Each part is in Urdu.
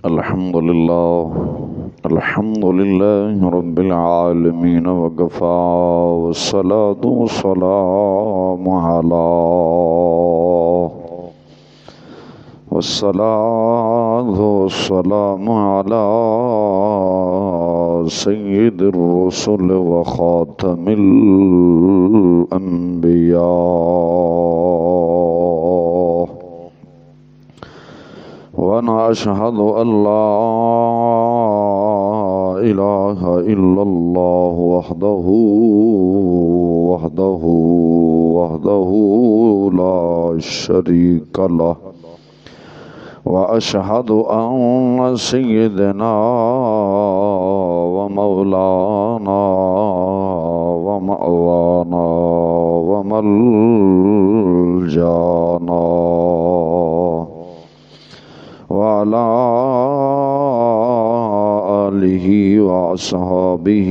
الحمد لله رب العالمين وكفى والصلاة والسلام على سيد الرسل وخاتم الأنبياء ونشهد أن لا إله إلا الله وحده لا شريك له وأشهد أن سيدنا ومولانا ومأوانا وملجانا وعلى آله وأصحابه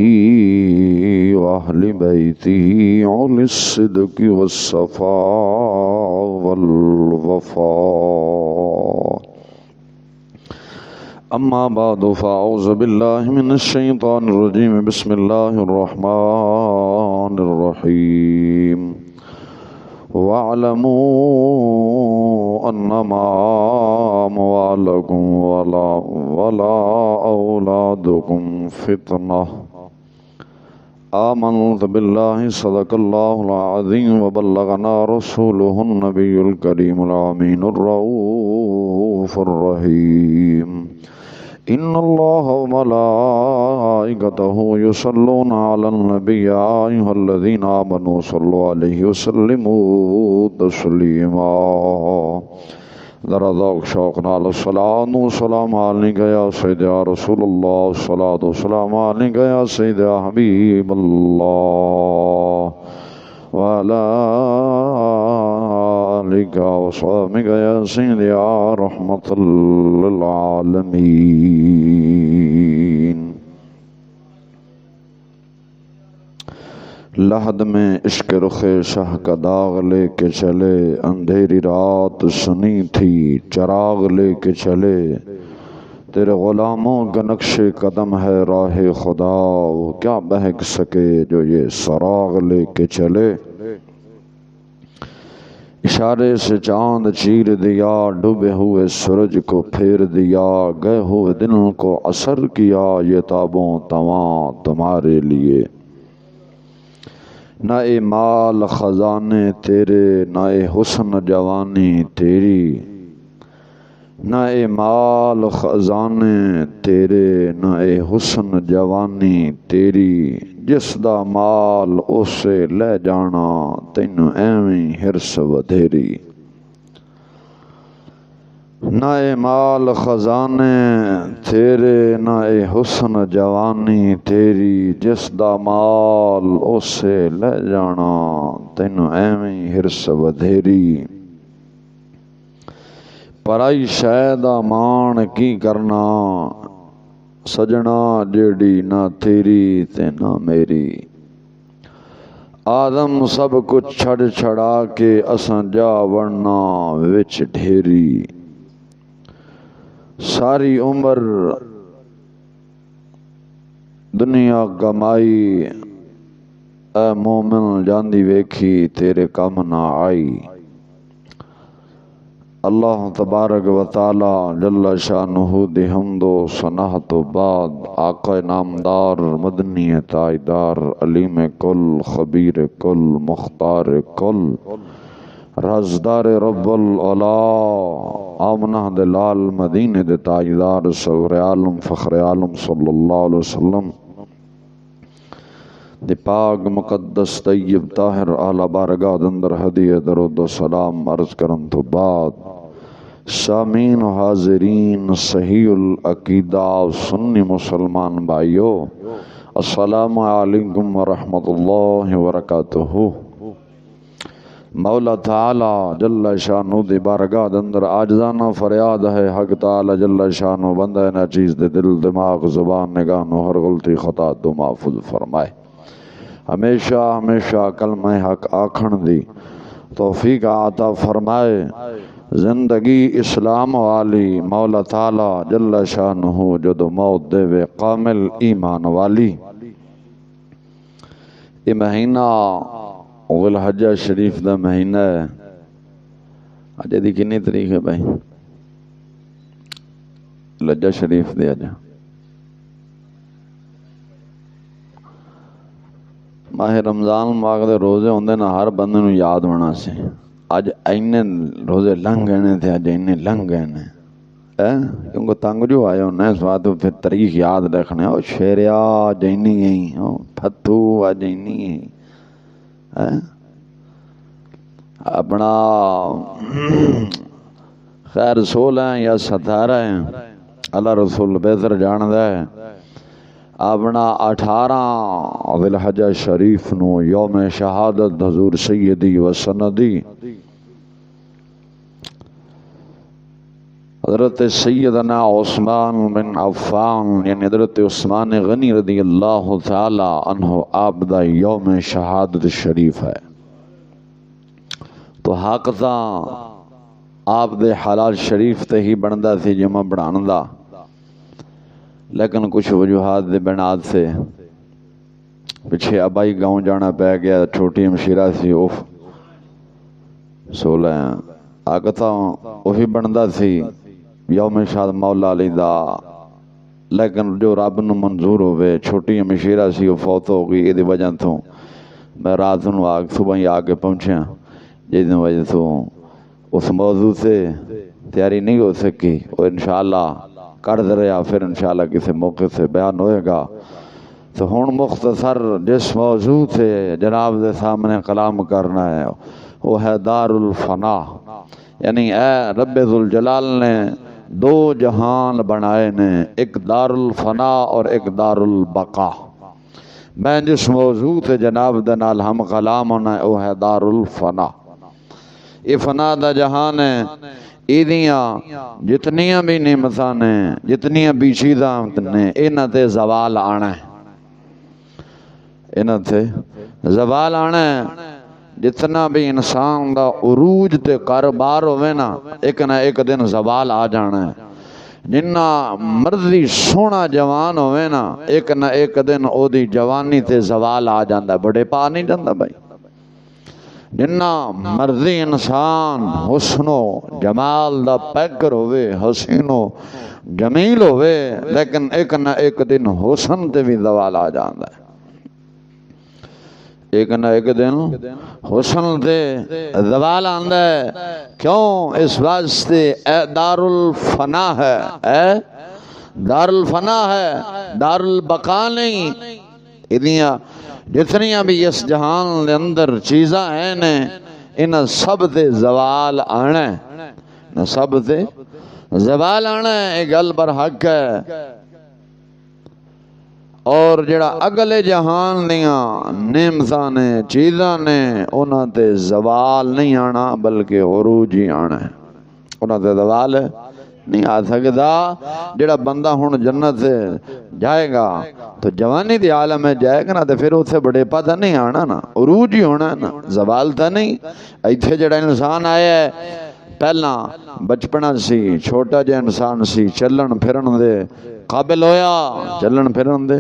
وأهل بيته أولي الصدق والصفاء والوفاء أما بعد فأعوذ بالله من الشيطان الرجيم بسم الله الرحمن الرحيم واعلموا أنما أموالكم ولا أولادكم فتنة آمنت بالله صدق الله العظيم وبلغنا رسوله النبي الكريم الأمين الرؤوف الرحيم إن الله وملائكته يصلون على النبي يا أيها الذين آمنوا صلوا عليه وسلموا تسليما ذرا شوقنا على الصلاة والسلام عليك يا سيدي يا رسول الله الصلاة والسلام عليك يا سيدي يا حبيب الله وعلى آلك وصحبك يا سيدي يا رحمة للعالمين لحد میں عشق رخ شاہ کا داغ لے کے چلے اندھیری رات سنی تھی چراغ لے کے چلے تیرے غلاموں کا نقش قدم ہے راہ خدا وہ کیا بہک سکے جو یہ سراغ لے کے چلے اشارے سے چاند چیر دیا ڈوبے ہوئے سورج کو پھیر دیا گئے ہوئے دن کو اثر کیا یہ تابوں تواں تمہارے لیے نہ اے مال خزانے تیرے نہ اے حسن جوانی تیری نہ اے مال خزانے تیرے نہ اے حسن جوانی تیری جس دا مال اسے لے جانا تینوں ایویں ہرس ودھیری نہ اے مال خزانے تیرے نہ اے حسن جوانی تیری جس دا مال اسے لے جانا تینوں ایویں ہرس ودھیری پرائی شے دا مان کی کرنا سجنا جیڑی نہ تیری تے نہ میری آدم سب کچھ چھڑ چھڑا کے اساں جا وڑنا وچ ڈھیری ساری عمر دنیا کمائی اے مومن جاندی ویکھی تیرے کم نہ آئی اللہ تبارک و تعالی جل شانہ دی حمد و ثنا تو بعد آقا نامدار مدنی تاجدار علیم کل خبیر کل مختار کل رازدار رب العلا آمنہ دلال مدینہ دے تاجدار سور عالم فخر عالم صلی اللہ علیہ وسلم دی پاک مقدس طیب طاہر اعلی بارگاہ اندر ہدیہ درود و سلام عرض کرن تو بعد سامعین و حاضرین صحیح العقیدہ سنی مسلمان بھائیو السلام علیکم ورحمۃ اللہ وبرکاتہ مولا تعالی جل شانہ دی بارگاہ اندر عاجزانہ فریاد ہے حق تعالی جل شانہ بندہ ناچیز دے دل دماغ زبان نگاہ نو ہر غلطی خطا تو محفوظ فرمائے ہمیشہ کلمہ حق آکھن دی توفیق عطا فرمائے زندگی اسلام والی مولا تعالی جل شانہ جدو موت دے وے کامل ایمان والی. یہ مہینہ ذو الحجہ شریف دا مہینہ ہے. اج دی کنی تاریخ ہے بھائی؟ لجہ شریف دے اج ماہ رمضان ماغ دے روزے ہوندے نا ہر بندے نو یاد ہونا سی. اج اینے روزے لنگ گئے تھے، اج اینے لنگ گئے نے کیونکہ تنگ جو آئے ہونا اس بات پھر تاریخ یاد رکھنے. او شیریا جینی گئی، او پھتو جینی گئی. اپنا خیر 16 یا 17 اللہ رسول بہتر جاندہ ہے. اپنا 18 ذو الحجہ شریف نو یوم شہادت حضور سیدی و سندی حضرت سیدنا عثمان بن عفان یعنی حضرت عثمان غنی رضی اللہ تعالی عنہ آپ دا یوم شہادت شریف ہے. تو حق تاں آپ دے حلال شریف تے ہی بندہ تھی جمع بڑھاندہ، لیکن کچھ وجوہات دے بناد سے پچھے ابائی گاؤں جانا پہ گیا. چھوٹی مشیرہ سی 16 آگتا وہی بندہ تھی یوم شاد مولا علی دا، لیکن جو رب نو منظور ہوئے چھوٹی مشیرہ سی وہ فوت ہو گئی. یہ دی وجہ تو میں رات نو صبح ہی آگے پہنچیا، جس دی وجہ تو اس موضوع سے تیاری نہیں ہو سکی. وہ انشاءاللہ کر دریا پھر انشاءاللہ کسی موقع سے بیان ہوئے گا. تو ہون مختصر جس موضوع سے جناب دے سامنے کلام کرنا ہے وہ ہے دار الفنا. یعنی اے رب ذوالجلال نے 2 جہان بنائے نے، ایک دار الفنا اور ایک دار البقا. میں جس موضوع سے جناب دے نال ہم کلام ہونا ہے وہ ہے دار الفنا. یہ فنا دا جہان ہے. ایدیاں جتنیاں بھی نعمتاں نے، جتنیاں بھی چیزاں نے، انہاں تے زوال آنا ہے. انہاں تے زوال آنا ہے. جتنا بھی انسان دا عروج تے کاروبار ہوئے نا، ایک نہ ایک دن زوال آ جانا ہے. جنہ مرضی سونا جوان ہوئے نا، ایک نہ ایک دن او دی جوانی تے زوال آ جاندہ ہے. بڑے پا نہیں جاندہ بھائی. جنہ مرضی انسان حسن و جمال دا پیکر ہوئے، حسین و جمیل ہوئے، لیکن ایک نہ ایک دن حسن تے بھی زوال آ جاندہ ہے. ایک نہ ایک دن حسن تے زوال آندہ ہے. کیوں؟ اس واسطے دار الفنا ہے، دار الفنا ہے، دار البقا نہیں. ادھیاں جتنیاں بھی اس جہان دے اندر چیزاں ہیں نے، انہاں سب تے زوال آنا ہے. سب تے زوال آنا ہے. ایک گل برحق ہے. اور جڑا اگلے جہان دیاں نعمتاں نے، چیزاں نے، انہاں تے زوال نہیں آنا بلکہ عروج ہی آنا ہے. انہاں تے زوال نہیں آ سکتا. جڑا بندہ ہون جنت سے جائے گا تو جوانی دی عالم میں جائے گا نا، تو پھر اسے بڑے پتہ نہیں آنا نا، عروج ہی ہونا نا، زوال تھا نہیں. ایتھے جڑا انسان آیا ہے پہلا بچپنا سی، چھوٹا جا انسان سی، چلن پھرن دے قابل ہویا، چلن پھرن دے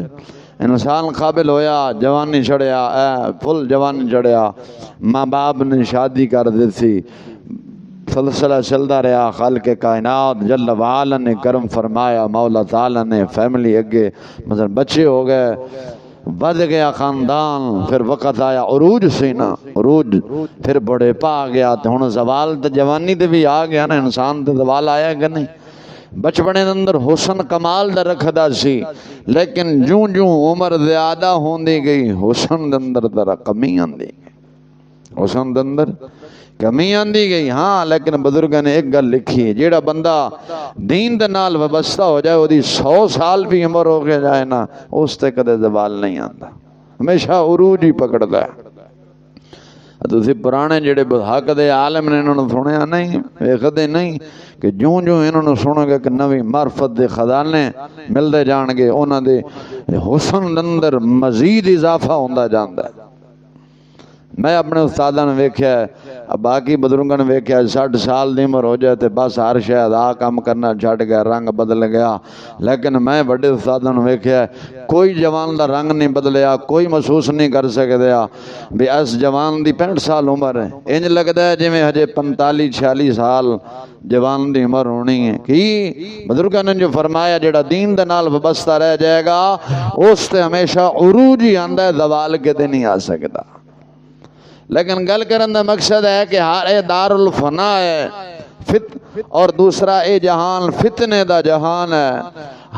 انسان قابل ہویا، جوانی چڑھیا، فل جوانی چڑھیا. ماں باپ نے شادی کر دی تھی، سلسلہ چلتا رہا. خالق کائنات جل وعلا نے کرم فرمایا، مولا تعالی نے فیملی اگے مثلا بچے ہو گئے، بڑھ گیا خاندان. پھر وقت آیا عروج سے نا، عروج پھر بڑے پا آ گیا. تو ہن زوال تو جوانی تے بھی آ گیا نا. انسان تے زوال آیا کہ نہیں؟ بچپنے اندر حسن کمال دا رکھدا سی، لیکن جوں جوں عمر زیادہ ہوندی گئی حسن دے اندر ذرا کمی آندی گئی، حسن دے اندر کمی آندی گئی. ہاں لیکن بزرگاں نے ایک گل لکھی ہے، جیڑا بندہ دین دے نال وابستہ ہو جائے، وہ دی 100 سال بھی عمر ہو کے جائے نا، اس تے کدے زوال نہیں آندا، ہمیشہ عروج ہی پکڑدا ہے. تسی پرانے جڑے حق دے عالم نے انہوں نے سنیا نہیں، ویکھدے نہیں کہ جوں جوں انہوں نے سنو گے کہ نوی معرفت دے خزانے ملدے جان گے، انہاں دے حسن دے اندر مزید اضافہ ہوندا جاندا ہے. میں اپنے استاداں نے ویکھیا ہے، باقی بزرگاں نے ویکھیا 60 سال دی عمر ہو جائے تے بس ہر شاید کام کرنا چھڈ گیا، رنگ بدل گیا، لیکن میں بڑے استاداں نے ویکھیا ہے کوئی جوان دا رنگ نہیں بدلیا، کوئی محسوس نہیں کر سکدیا بھی اس جوان دی 65 سال عمر ہے، انج لگدا ہے جویں ہجے 45 46 سال جوان دی عمر ہونی ہے۔ کی بزرگاں نے جو فرمایا جڑا دین دے نال وابستہ رہ جائے گا اس تے ہمیشہ عروج ہی آندا ہے، زوال کدے نہیں آ سکدا۔ لیکن گل کرن دا مقصد ہے کہ ہر اے دار الفنا ہے اور دوسرا اے جہان فتنے دا جہان ہے،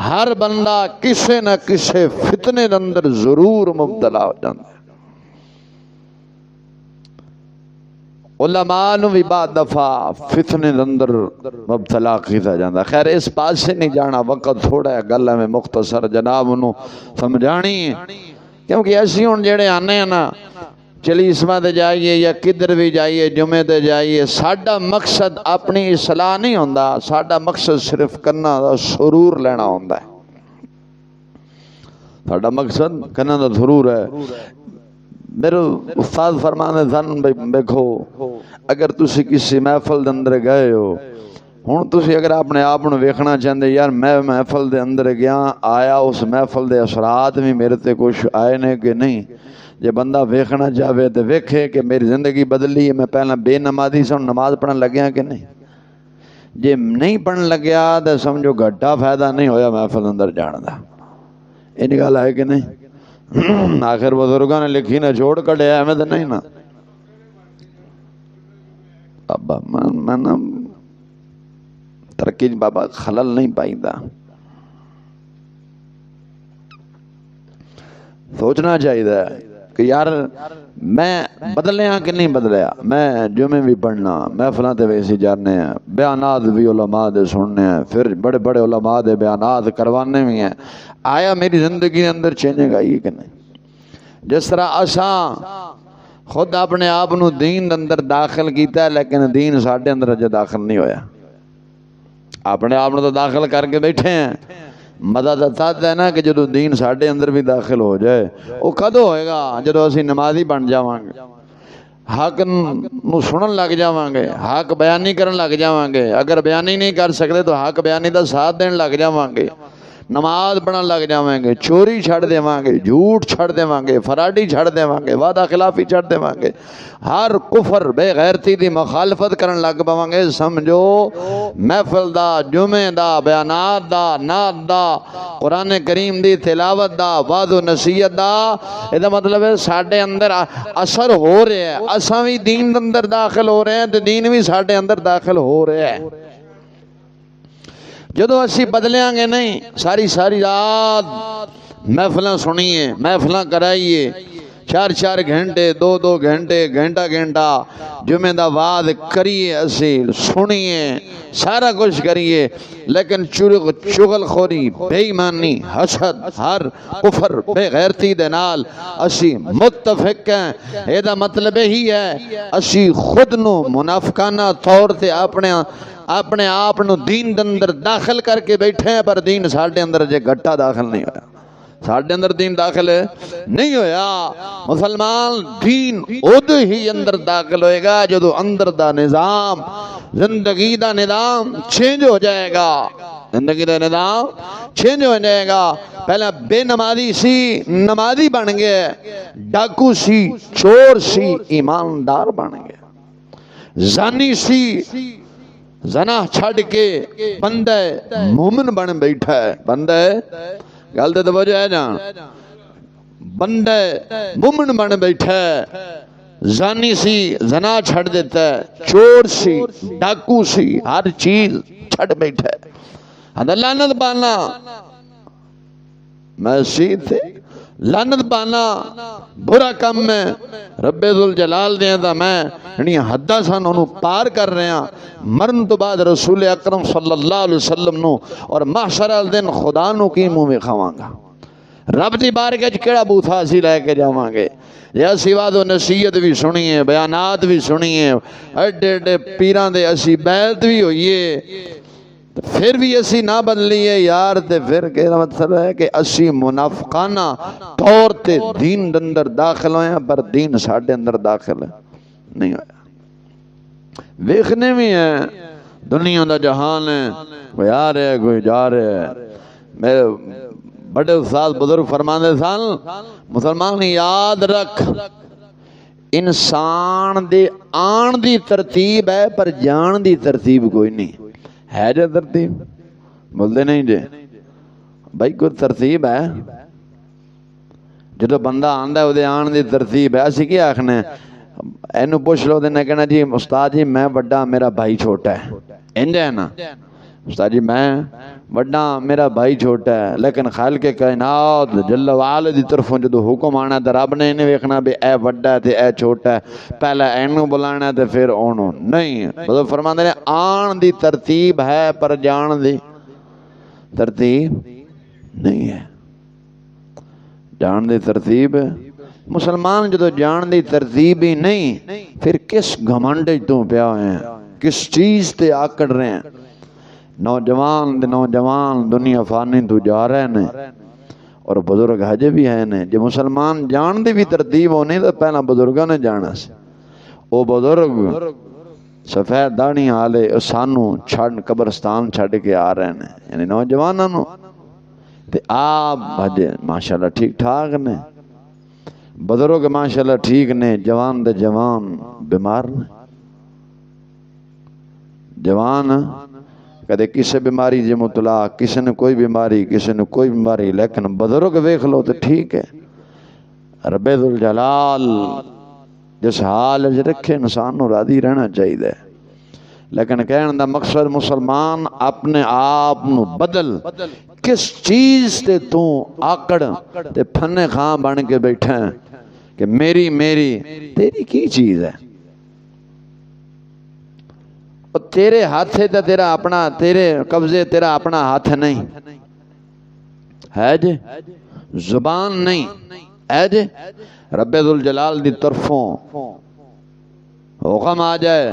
ہر بندہ کسے نہ کسے فتنے دے اندر ضرور مبتلا ہو جاندا ہے۔ علماء نو بھی بعد دفعہ فتنے دے اندر مبتلا کیتا جاندا۔ خیر اس بات سے نہیں جانا، وقت تھوڑا ہے، گل میں مختصر جناب نو سمجھانی ہے، کیونکہ ایسی ہن جڑے آنے ہیں نا چلیسمہ تے جائیے یا کدھر بھی جائیے، جمعے تے جائیے، ساڈا مقصد اپنی اصلاح نہیں ہوندا، ساڈا مقصد صرف کنا دا سرور لینا ہوندا ہے۔ ساڈا مقصد کنا دا سرور ہے۔ میرے استاد فرمانے سن دیکھو اگر تسی کسی محفل دے اندر گئے ہو، ہن تسی اگر اپنے آپ نو ویکھنا چاہندے یار میں محفل دے اندر گیا آیا، اس محفل دے اثرات بھی میرے تے کچھ آئے نے کہ نہیں، جے بندہ ویکھنا چاہے تو ویکھے کہ میری زندگی بدلی ہے، میں پہلا بے نمازی سن نماز پڑھن لگیا کہ نہیں، جے نہیں پڑھن لگیا تو سمجھو گھٹا فائدہ نہیں ہویا محفل اندر جان دا۔ یہ گل ہے کہ نہیں؟ آخر بزرگاں نے لکھی نہ چھوڑ کڈیا ایویں تو نہیں نا۔ بابا میں نا ترقی بابا خلل نہیں پائیدا، سوچنا چاہیے کہ یار میں بدلیا کہ نہیں بدلیا، میں جمعے بھی پڑھنا، محفلاں تے ویسے جانے ہیں، بیانات بھی علماء دے سننے ہیں، پھر بڑے بڑے علماء دے بیانات کروانے بھی ہیں، آیا میری زندگی اندر چینج آئی کہ نہیں؟ جس طرح اساں خود اپنے آپ نو دین اندر داخل کیتا ہے لیکن دین ساڈے اندر اجے داخل نہیں ہویا، اپنے آپ نو تو داخل کر کے بیٹھے ہیں، مدد تد ہے نا کہ جدو دین ساڈے اندر بھی داخل ہو جائے، وہ کدو ہوئے گا جدو اسی نمازی بن جاواں گے، حق نو سنن لگ جاواں گے، حق بیانی کرن لگ جاواں گے، اگر بیانی نہیں کر سکتے تو حق بیانی دا ساتھ دین لگ جاواں گے، نماز پڑھن لگ جاواں گے، چوری چھڑ دیواں گے، جھوٹ چھڑ دیواں گے، فراڈی چھڑ دیواں گے، وعدہ خلافی چھڑ دیواں گے، ہر کفر بے غیرتی دی مخالفت کرن لگ پواں گے، سمجھو محفل دا، جمعے دا، بیانات دا، نعت دا، قرآن کریم دی تلاوت دا، وعظ و نصیحت دا، یہ مطلب ہے ساڈے اندر اثر ہو رہے ہیں، اساں بھی دین اندر داخل ہو رہے ہیں تو دین بھی ساڈے اندر داخل ہو رہے ہیں۔ جدو اسی بدلیاں گے نہیں، ساری رات محفلاں سنیے، محفلاں کرائیے، 4 گھنٹے 2 گھنٹے گھنٹہ جمعہ دا وعظ کریے، اسی سنیے، سارا کچھ کریے، لیکن چغل خوری، بے ایمانی، حسد، ہر کفر بے غیرتی دے نال اسی متفق ہیں۔ یہ دا مطلب ہی ہے اسی خود نو منافقانہ طور تے اپنے آپ نو دین دے اندر داخل کر کے بیٹھے ہیں، پر دین ساڈے اندر جے گھٹا داخل نہیں ہویا، ساڈے اندر دین داخل نہیں ہویا۔ مسلمان دین ادو ہی اندر داخل ہوئے گا جدو اندر دا نظام، زندگی دا نظام چینج ہو جائے گا، زندگی دا نظام چینج ہو جائے گا۔ پہلے بے نمازی سی، نمازی بن گئے، ڈاکو سی، چور سی، ایماندار بن گئے، زانی سی، زنا چھڑ کے بندہ مومن بن بیٹھا ہے، بندہ گل تے توجہ ہے جان، بندہ مومن بن بیٹھا ہے، زانی سی زنا چھڑ دیتا ہے، چور سی ڈاکو سی ہر چیز چھڑ بیٹھا ہے، حد لعنت پانا مسجد تھے، لعنت پانا برا کم میں رب ذوالجلال دے دا میں یعنی حداں سن انہوں پار کر رہے ہیں، مرن تو بعد رسول اکرم صلی اللہ علیہ وسلم نو اور محشر الدن خدا نو کی منہ میں کھاواں گا، رب دی بارگاہ وچ کیڑا بوتھا اسی لے کے جاواں گے، یا سواد و نصیحت بھی سنیے، بیانات بھی سنیے، ایڈے ایڈے پیراں دے اسی بیعت بھی ہوئیے، پھر بھی اسی نہ بدلیے یار تے پھر کہنا مطلب ہے کہ اسی منافقانہ طور تے دین اندر داخل ہوئے ہیں پر دین ساڑھے اندر داخل ہے نہیں ہویا. ویکھنے بھی ہیں دنیا دا جہان ہے، کوئی آ رہے کوئی جا رہے. میرے بڑے استاد بزرگ فرماندے سن مسلمان یاد رکھ انسان دے آن دی ترتیب ہے پر جان دی ترتیب کوئی نہیں ہے. جو ترتیب بولتے نہیں جے بھائی کوئی ترتیب ہے. جدو بندہ آندا ہے وہ آن دی ترتیب ہے. اسی کیا آخنے اینو پوچھ لو دینا کہنا جی استاد جی میں بڑا میرا بھائی چھوٹا ہے انج ہے نا استاد جی میں بڑا میرا بھائی چھوٹا ہے لیکن خالق کائنات جل وعلا دی طرفوں جدو حکم آنا ہے رب نے انہیں ویکھنا بھی اے بڑا ہے تے اے چھوٹا ہے پہلے اینو بلانا ہے تے پھر اونو نہیں. بلکہ فرماندے نے آن دی ترتیب ہے پر جان دی ترتیب نہیں ہے. جان دی ترتیب مسلمان جدو جان دی ترتیب ہی نہیں پھر کس گھمنڈ تو پیا ہوئے ہیں کس چیز تے آکڑ رہے ہیں. نوجوان دنیا فانی تو جا رہے ہیں اور بزرگ ہجے بھی ہیں. جو مسلمان جان دی بھی ترتیب ہونے تو پہلا بزرگوں نے جانا سے وہ بزرگ سفید داڑھی آلے سانو چھڑ قبرستان چھڑ کے آ رہے ہیں یعنی نوجوانوں تے آپ بھجے ماشاءاللہ ٹھیک ٹھاک نے بزرگ ماشاءاللہ ٹھیک نے جوان دے جوان بیمار نے. جوان کدے کسی بیماری جے مطلع کسی نے کوئی بیماری لیکن بزرگ ویکھ لو تو ٹھیک ہے. رب ذوالجلال جس حال جے رکھے انسان نو راضی رہنا چاہیے لیکن کہنے دا مقصد مسلمان اپنے آپ نو بدل کس چیز تے تو آکڑ تے پھنے خاں بن کے بیٹھے ہیں کہ میری تیری کی چیز ہے. تیرے ہاتھ ہے تو تیرا اپنا تیرے قبضے تیرا اپنا ہاتھ نہیں ہے جے زبان نہیں ہے جے رب ذوالجلال دی طرفوں حکم آ جائے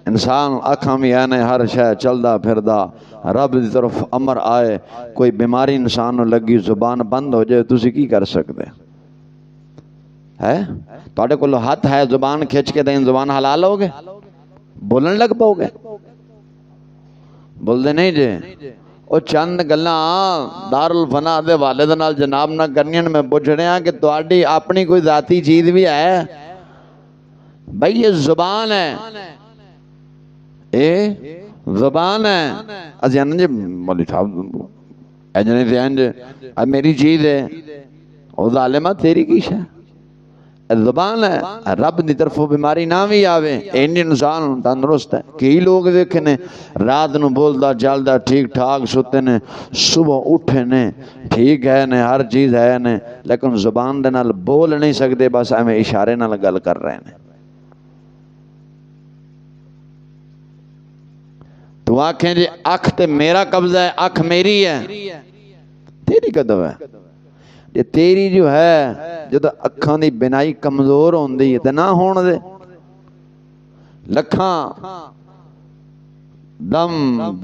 انسان اکھاں بھی آنے ہر شے چلدا پھردا رب دی طرف امر آئے کوئی بیماری انسان نو لگی زبان بند ہو جائے تسی کی کر سکتے ہے. تواڈے کول ہاتھ ہے زبان کھچ کے دیں زبان حلال ہو گے بولن لگ پاؤ گے بول دے نہیں جے. او چند گلاں دارالفنا دے والد نال جناب نہ کرنیاں میں پوچھ رہے ہیں کہ تواڈی اپنی کوئی ذاتی چیز بھی ہے بھئی یہ زبان ہے اے زبان ہے ازیان جی مولی صاحب اجنے سے انج میری چیز ہے او ظالمہ تیری کیش ہے زبان ہے. رب دی طرفوں بیماری نہ بھی آوے این انسان تندرست ہے. کئی لوگ دیکھنے رات نو بولدا چلدا ٹھیک ٹھاک سوتے نے صبح اٹھے نے ٹھیک ہے نے ہر چیز ہے نے لیکن زبان دے نال بول نہیں سکتے بس ایویں اشارے نال گل کر رہے ہیں. تو آنکھیں جی اکھ تے میرا قبضہ ہے اکھ میری ہے تیری قدم ہے یہ تیری جو ہے جب اکھاں دی بنائی کمزور ہوندی ہے تے نہ ہون دے لکھاں دم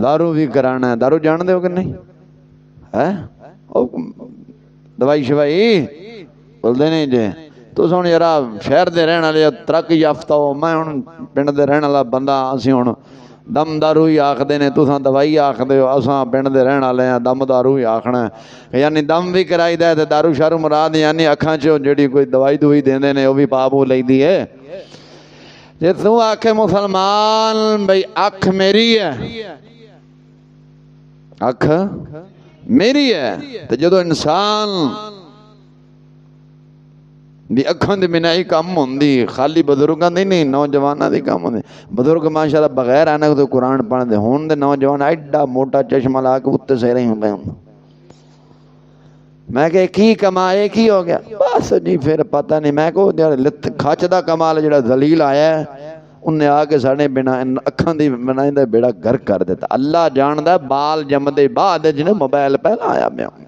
دارو بھی کرانا ہے. دارو جان دے ہو کہ نہیں ہے دوائی شوائی بول دے نہیں جے تو سن یارا شہر دے رہن والے ترقی یافتہ ہو میں ہن پنڈ دے رہن والا بندہ اسی ہن دم دارو ہی آکھدے نے تساں دوائی آکھدے ہو اساں پنڈ دے رہن والے ہیں دم دارو ہی آکھنا ہے یعنی دم بھی کرائی دے تے دارو شارو مراد یعنی اکھاں چوں جڑی کوئی دوائی دوئی دیندے نے او بھی پاپ ہو لئی ہے. جے تو آکھے مسلمان بھئی اکھ میری ہے اکھ میری ہے تے جدو انسان دی اکھاں دی بنائی کم ہوندی خالی بزرگاں دی نہیں نوجواناں دی کم ہوندی. بزرگ ماشاءاللہ بغیر آنے تو قرآن پڑھ دے ہون دے نوجوان ایڈا موٹا چشمہ لا کے اتے سے رہی ہوں میں کہ کی کمائے کی ہو گیا بس جی پھر پتہ نہیں میں کو کھچ دا کمال جڑا ذلیل آیا ہے انہیں آگے ساڑھے بنا اکھاں دی بنائیں دے بیڑا گھر کر دیتا. اللہ جان دا بال جم دے بعد جنہیں موبائل پہلا آیا میں ہوں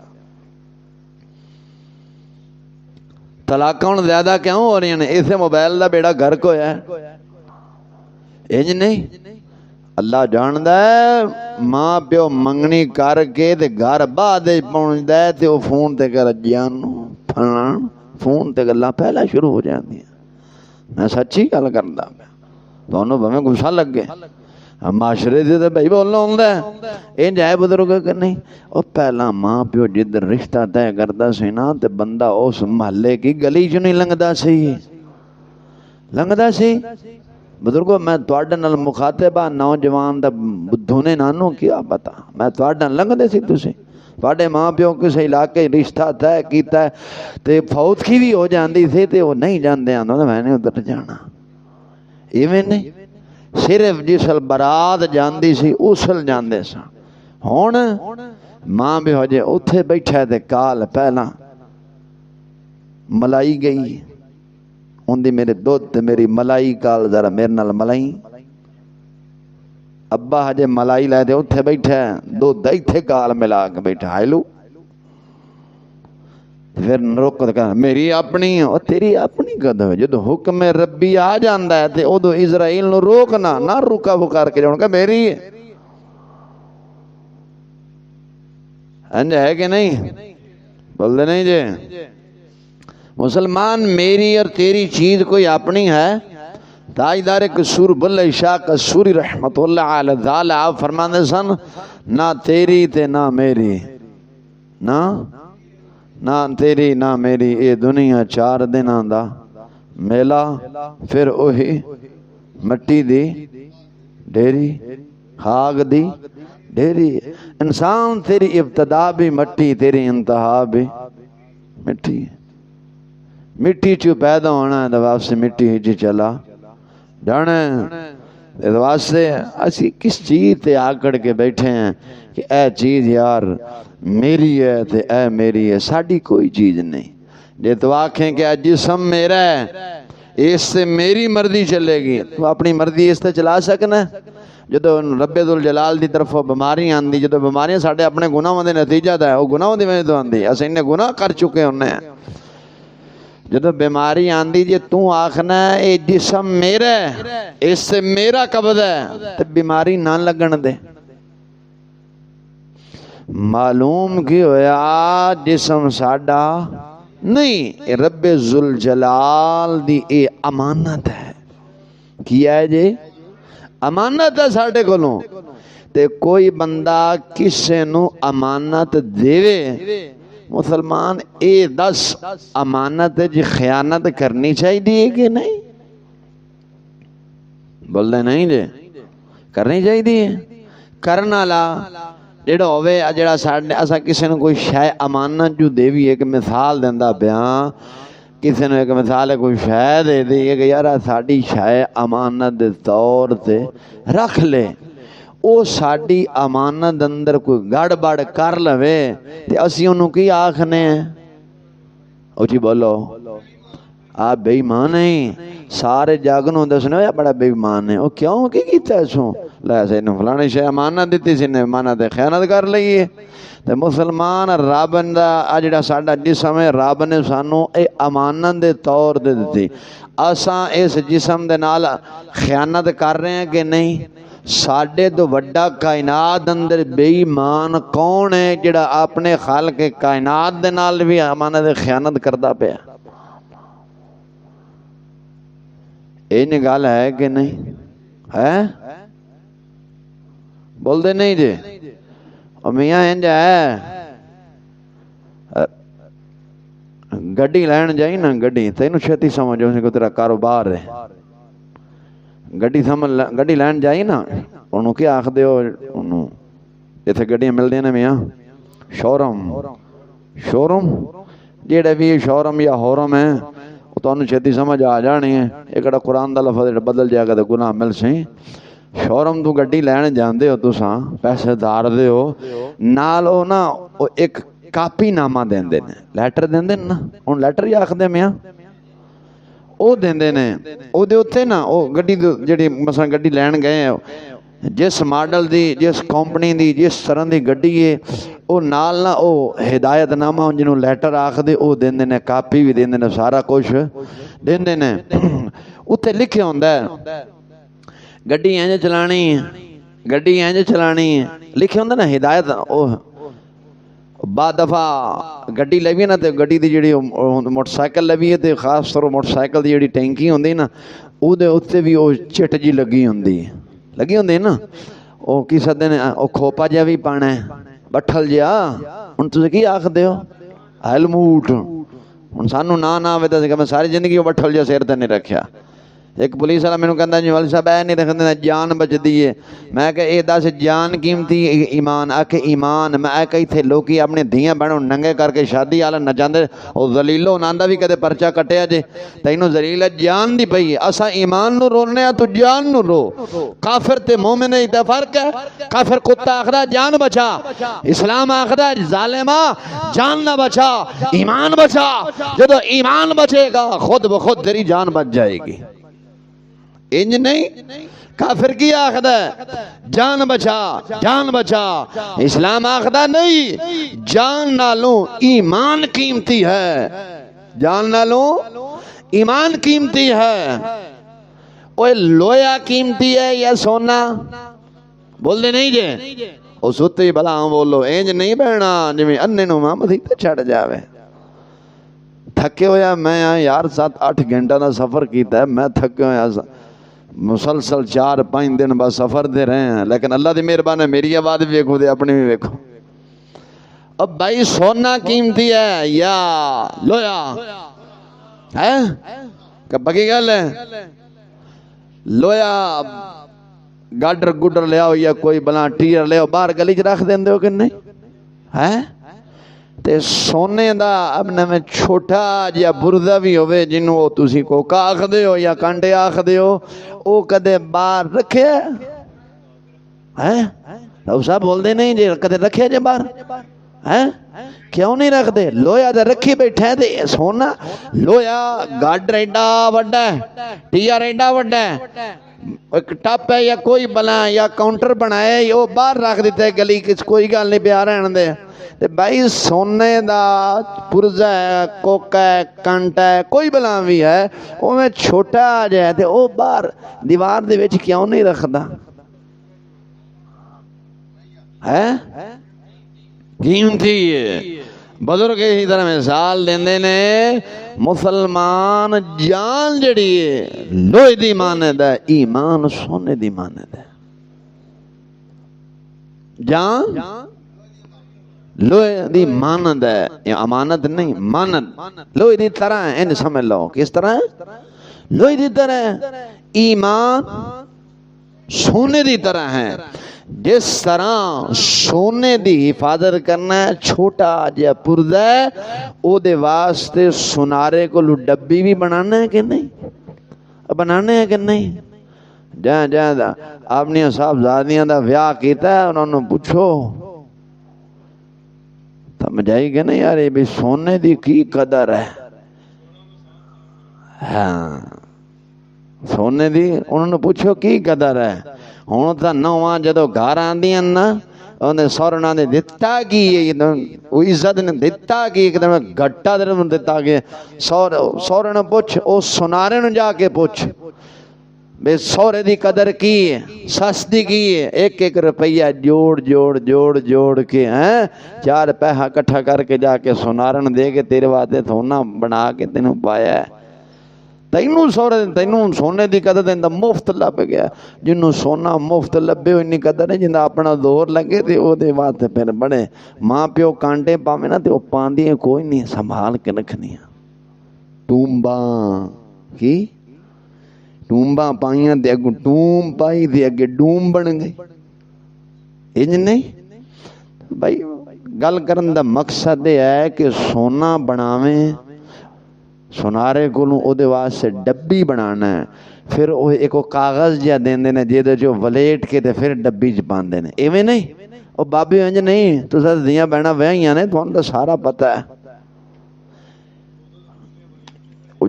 طلاقاں زیادہ کیوں ہو رہی ہیں اسے موبائل دا بیڑا گھر کو ہے انج نہیں اللہ جاندا ہے ماں پیو منگنی کر کے تے گھر بعد پہنچدا ہے تے او فون تے کر جانو پھلان فون تے گلاں پہلا شروع ہو جاندیاں. میں سچی گل کردا پیا تانوں بھویں غصہ لگے معاشرے دے تے بھائی بولنا ہوندا ہے انج ہے بزرگ کہ نہیں. او پہلا ماں پیو جدھر رشتہ طے کردا سی نا تے بندہ اس محلے کی گلی چ نہیں لنگدا سی بزرگو. میں تواڈے نال مخاطب ہاں نوجوان دا بدھو نے نانو کیا پتا میں تواڈے نال لنگدے سی تسی تواڈے ماں پیو کسے علاقے رشتہ طے کیتا ہے تے فوتگی بھی ہو جاندی سی تے او نہیں جاندے آندا میں نے ادھر جانا ایویں نہیں صرف جسل برات جاندی سی اسل جاندے سن. ہن ماں پیو جے اوتھے بیٹھا تے کال پہلا ملائی گئی اندی میرے دودھ تے میری ملائی کال ذرا میرے نال ملائی. ابا ہجے ملائی لے دے اوتھے بیٹھا دودھ ایتھے کال ملا کے بیٹھا ہیلو پھر رک کے میری اپنی اور تیری اپنی کدو جدو حکم ربی آ جاندا ہے تے ادو اسرائیل نو روکنا نہ رکا بکار کے جاؤں کہ میری ہے انج ہے کہ نہیں بول دے نہیں جی مسلمان میری اور تیری چیز کوئی اپنی ہے. تاجدار قصور بلے شاہ قصوری رحمت اللہ علیہ ذال آپ فرماندے سن نہ تیری تے نہ میری نہ تیری نہ میری اے دنیا 4 دناں دا میلا پھر اوہی مٹی دی ڈیری خاک دی ڈیری. انسان تیری ابتدا بھی مٹی تیری انتہا بھی مٹی مٹی چو پیدا ہونا ہے دباب سے مٹی ہی چلا جانا ہے دباب سے اسی کس چیز تے آکڑ کے بیٹھے ہیں کہ اے چیز یار میری ہے تے اے میری ہے. ساڑی کوئی چیز نہیں جے تو آنکھیں کہ اے جسم میرا ہے اس سے میری مرضی چلے گی تو اپنی مرضی اس سے چلا سکنا ہے. جدو رب ذوالجلال دی طرف بیماری آندی جدو بیماریاں ساڑھے اپنے گناہوں دے نتیجہ دا ہے وہ گناہوں دی وجہ تو آندی اسے انہیں گناہ کر چکے انہیں جدو بیماری آندی جے تو آخنا ہے اے جسم میرا ہے اس سے میرا قبض ہے تو بیماری نہ لگن دے. معلوم کی ہویا جسم ساڑھا نہیں رب ذوالجلال دی اے امانت ہے کیا ہے جی امانت ہے ساڑھے کولوں تے کوئی بندہ کسے نو امانت دیوے مسلمان اے 10 امانت جی خیانت کرنی چاہیے کہ نہیں بول دے نہیں جی کرنی چاہیے کرنا لا جڑا ہوئے جڑا ساڑھے اسا کسے نو کوئی شے امانت جو دیوی ایک مثال دیندہ بیان کسی نے ایک مثال ہے کوئی شے دے دی کہ یار ساڑی شے امانت دے طور تے رکھ لے او ساڑی امانت اندر کوئی گڑ بڑ کر لوے تے اسی انہوں کی آکھنے ہیں او جی بولو آپ بے ایمان ہیں سارے جاگنوں دے سنے یا بڑا بے ایمان ہے او کیوں کی کیتا ہے سو لہذا انہوں فلانے شے امانت دیتی سی نے امانت خیانت کر لئیے تے مسلمان رب دا اجڑا ساڈا جسم ہے رب نے سانو اے امانت دے طور دے دیتی اساں اس جسم دے نال خیانت کر رہے ہیں کہ نہیں ساڈے تو وڈا کائنات اندر بے ایمان کون ہے جڑا اپنے خالق کائنات دے نال بھی امانت خیانت کردا پیا اے نگال ہے کہ نہیں ہے بول دے نہیں جی اور میاں انج ہے گڈی لین جائی نا گڈی تینوں چھتی سمجھو کہ تیرا کاروبار ہے گڈی لین جائی نا انہوں کیا آخ دے ہو انہوں جیسے گڈیاں مل دیں نا میاں شورم جیڑے بھی شورم یا ہورم ہے تو انہوں چھتی سمجھ آ جانی ہے ایکڑا قرآن دا لفظ بدل جائے گا تو گناہ مل سیں شورم تو گڈی لین جاندے ہو تو ساں پیسے دار دے ہو نالو نا ایک کاپی نامہ دین دینے لیٹر دین دینے نا ان لیٹر یا آخ دے میاں او دین دینے او دے ہوتے نا او گڈی جڑی مثلا گڈی لین گئے ہیں جس ماڈل دی جس کمپنی دی جس طرح دی گڈی ہے او نال نا او ہدایت نامہ جنہوں لیٹر آخ دے او دین دینے کاپی بھی دین دینے سارا کچھ دین دینے اتھے لکھے ہوندہ ہے گڈی اینجے چلانی گڈی انج چلانی ہے لکھے ہوندے نا ہدایت او بعد دفعہ گڈی لوی نا تے گڈی دی جڑی موٹر سائیکل لوی ہے تے خاص طور موٹر سائیکل دی جڑی ٹینکی ہوندی نا او دے اوتے بھی او چٹ جی لگی ہوندی نا او کی سدے نے او کھوپا جا بھی پانا ہے بٹھل جا ہن تسی کی آکھدے ہو ہیلموٹ ہن سانو نہ آوے تے میں ساری زندگی او بٹھل جا سر تے نہیں رکھیا ایک پولیس والا مینوں کہندا جی والد صاحب اے نہیں رکھدے جان بچدی ہے میں کہ اے دس جان قیمتی ایمان آ کہ ایمان میں کہ ایتھے لوکی اپنے دھیاں بہنوں ننگے کر کے شادی والا نچاندے او ذلیلو انہاں دا بھی کدے پرچہ کٹیا جے تینوں ذلیل جان دی پئی ہے اساں ایمان نو رونے آ تو جان نو رو کافر تے مومن دا فرق ہے کافر کتا آکھدا جان بچا اسلام آکھدا ظالما جان نہ بچا ایمان بچا جدو ایمان بچے گا خود بخود تیری جان بچ جائے گی انج نہیں کافر کی آخدا ہے جان بچا اسلام آخدا نہیں جان نالوں ایمان قیمتی ہے جان نالوں ایمان قیمتی ہے اوے لویا قیمتی ہے یا سونا بول دے نہیں جے او ستے بلا بولو انج نہیں بہنا جویں انے نو ماں مسیح تے چھڑ جاوے تھکے ہویا میں یار 7-8 گھنٹہ دا سفر کیتا ہے میں تھکے ہویا مسلسل 4-5 دن بعد سفر دے رہے ہیں لیکن اللہ دی مہربانی ہے میری آواز بھی ویکھو دے اپنی بھی ویکھو اب بھائی سونا قیمتی ہے یا لویا ہے کہ بگی گل ہے لویا گاڈر گڈر لے آؤ یا کوئی بلا ٹیر لے آؤ باہر گلی چ رکھ دیندے ہو کہ نہیں ہے تے سونے دا اپنے میں چھوٹا جیا بردہ بھی ہوئے جنہوں تسی کوکا آکھ دے ہو یا کانٹے آکھ دے ہو او کدے باہر رکھے ہیں تو صاحب بول دے نہیں جی کدے رکھے جے باہر ہیں کیوں نہیں رکھ دے لویا دے رکھی بیٹھے دے سونا لویا گاڈر ایڈا وڈا ہے ٹیر ایڈا وڈا ہے ایک ٹپ ہے یا کوئی بلا یا کاؤنٹر بنائے یا باہر رکھ دیتے ہے گلی کس کوئی گل نہیں پیار رہن دے بھائی سونے دا پرزا ہے کوکا ہے کانٹا ہے کوئی بلا بھی ہے وہ میں چھوٹا آ جائے تے او باہر دیوار دے وچ کیوں نہیں رکھدا ہے قیمتی ہے بزرگ اسی طرح مثال دیندے نے مسلمان جان جڑی ہے لوہے دی مانند ہے ایمان سونے دی مانند ہے جان لوہے دی مانند ہے یہ امانت نہیں مانند لوہے دی طرح ہے ان سمجھ لو کس طرح ہے لوہے دی طرح ہے ایمان سونے دی طرح ہے جس طرح سونے دی حفاظت کرنا ہے چھوٹا جا پردہ ہے او دے واسطے سنارے کو ڈبی بھی بنانا ہے کہ نہیں بنانے ہے کہ نہیں جہاں اپنی صاحب زادیاں دا ویاہ کیتا ہے انہوں نے پوچھو سمجھائی کہ نہیں یار یہ سونے دی کی قدر ہے ہاں سونے دی انہوں نے پوچھو کی قدر ہے ہوں تو نواں جدو گھر آندیاں نا انہیں سورنا نے دتا کی وہ عزت نے دتا کی ایک دم گھٹا دے دتا کہ سورے نے پوچھ او سنارے نے جا کے پوچھ بے سورے دی قدر کی ہے سستی کی ہے 1-1 روپیہ جوڑ کے ہیں 4 پیسہ کٹھا کر کے جا کے سنارن دے کے تیرے واسطے سونا بنا کے تینوں پایا ہے تینوں سونے دی قدر دیندا مفت لب گیا جنوں سونا مفت لبے ہوئی نہیں قدر ہے جنہاں اپنا زور لگے تے او دے واسطے پھر بڑے ماں پیو کانٹے پاویں نا تے او پاندی کوئی نہیں سنبھال کے رکھنی ٹومباں کی ٹومباں پائیاں تے اگوں ٹوم پائی تے اگے ڈوم بن گئی انج نہیں بھائی گل کرن دا مقصد یہ ہے کہ سونا بناویں سنارے کولوں او دے واسطے ڈبی بنانا ہے پھر وہ ایک کاغذ جہا دیندے نے جے جو ولیٹ کے تے پھر ڈبی چ پاندے نے ایویں نہیں او بابی انج نہیں تساں دیاں بہناں ویاہیاں نے تھانوں تے سارا پتہ ہے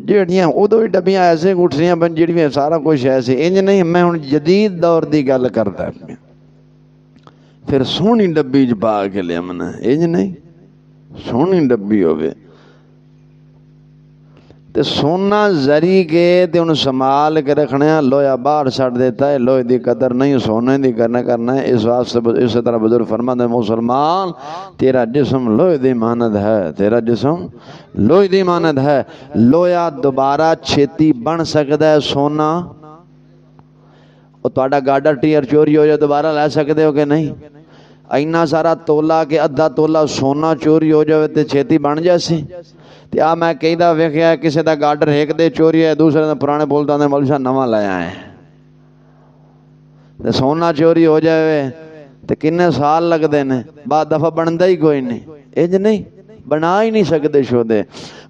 جڑیاں ادو ہی ڈبیاں ایسے گٹھریاں بن جڑیاں سارا کچھ ایسے انج نہیں میں ہن جدید دور دی گل کردا پھر سونی ڈبی چ پا کے لیا من انج نہیں سونی ڈبی ہوے تے سونا زری کے تے انہوں سنبھال کے رکھنے ہیں، لویا باہر چھڑ دیتا ہے، لوہے دی قدر نہیں، سونے دی کرنا ہے۔ اس واسطے اسی طرح بزرگ فرماتے ہیں مسلمان تیرا جسم لوہے دی مانند ہے، تیرا جسم لوہے دی مانند ہے۔ لویا دوبارہ چھیتی بن سکتا ہے، سونا تو گاڈر ٹیئر چوری ہو جائے دوبارہ لے سکتے ہو کہ نہیں؟ اینا سارا تولا کہ ادھا تولا سونا چوری ہو جائے تو چھیتی بن جیسی۔ تے آ میں کئی دا ویکھیا ہے کسی دا گاڈر ایک دے چوری ہے، دوسرے دا پرانے بولتا نے مولوی صاحب نواں لے آئے تے سونا چوری ہو جائے تے کنے سال لگدے نے، بعد دفعہ بندا ہی کوئی نہیں، انج نہیں بنا ہی نہیں سکتے شو دے۔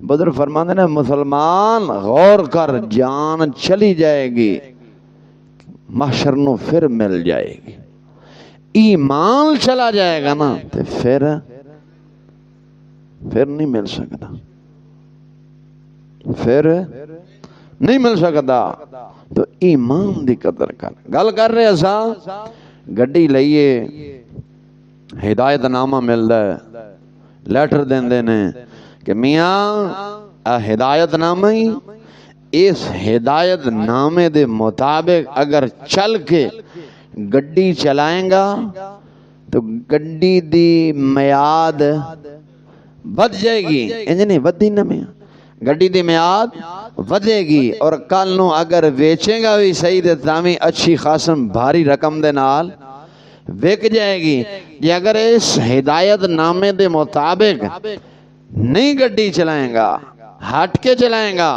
بدر فرماندے نے مسلمان غور کر، جان چلی جائے گی محشر نو پھر مل جائے گی، ایمان چلا جائے گا نا تو پھر نہیں مل سکتا، پھر نہیں مل سکتا۔ تو ایمان دی قدر کر۔ گل کر رہے سا گڈی لئیے، ہدایت نامہ ملدا ہے، لیٹر دیندے نے کہ میاں ہدایت نامہ ہی، اس ہدایت نامے دے مطابق اگر چل کے گڈی چلائیں گا تو گڈی دی میعاد بد جائے گی، انج نہیں بدھی نہ میاں، گڈی دی میعاد ودے گی، اور کل نو اگر ویچیں گا بھی صحیح دے تامی اچھی خاصم بھاری رقم دے نال وک جائے گی۔ یہ اگر اس ہدایت نامے دے مطابق نہیں گڈی چلائیں گا، ہٹ کے چلائیں گا،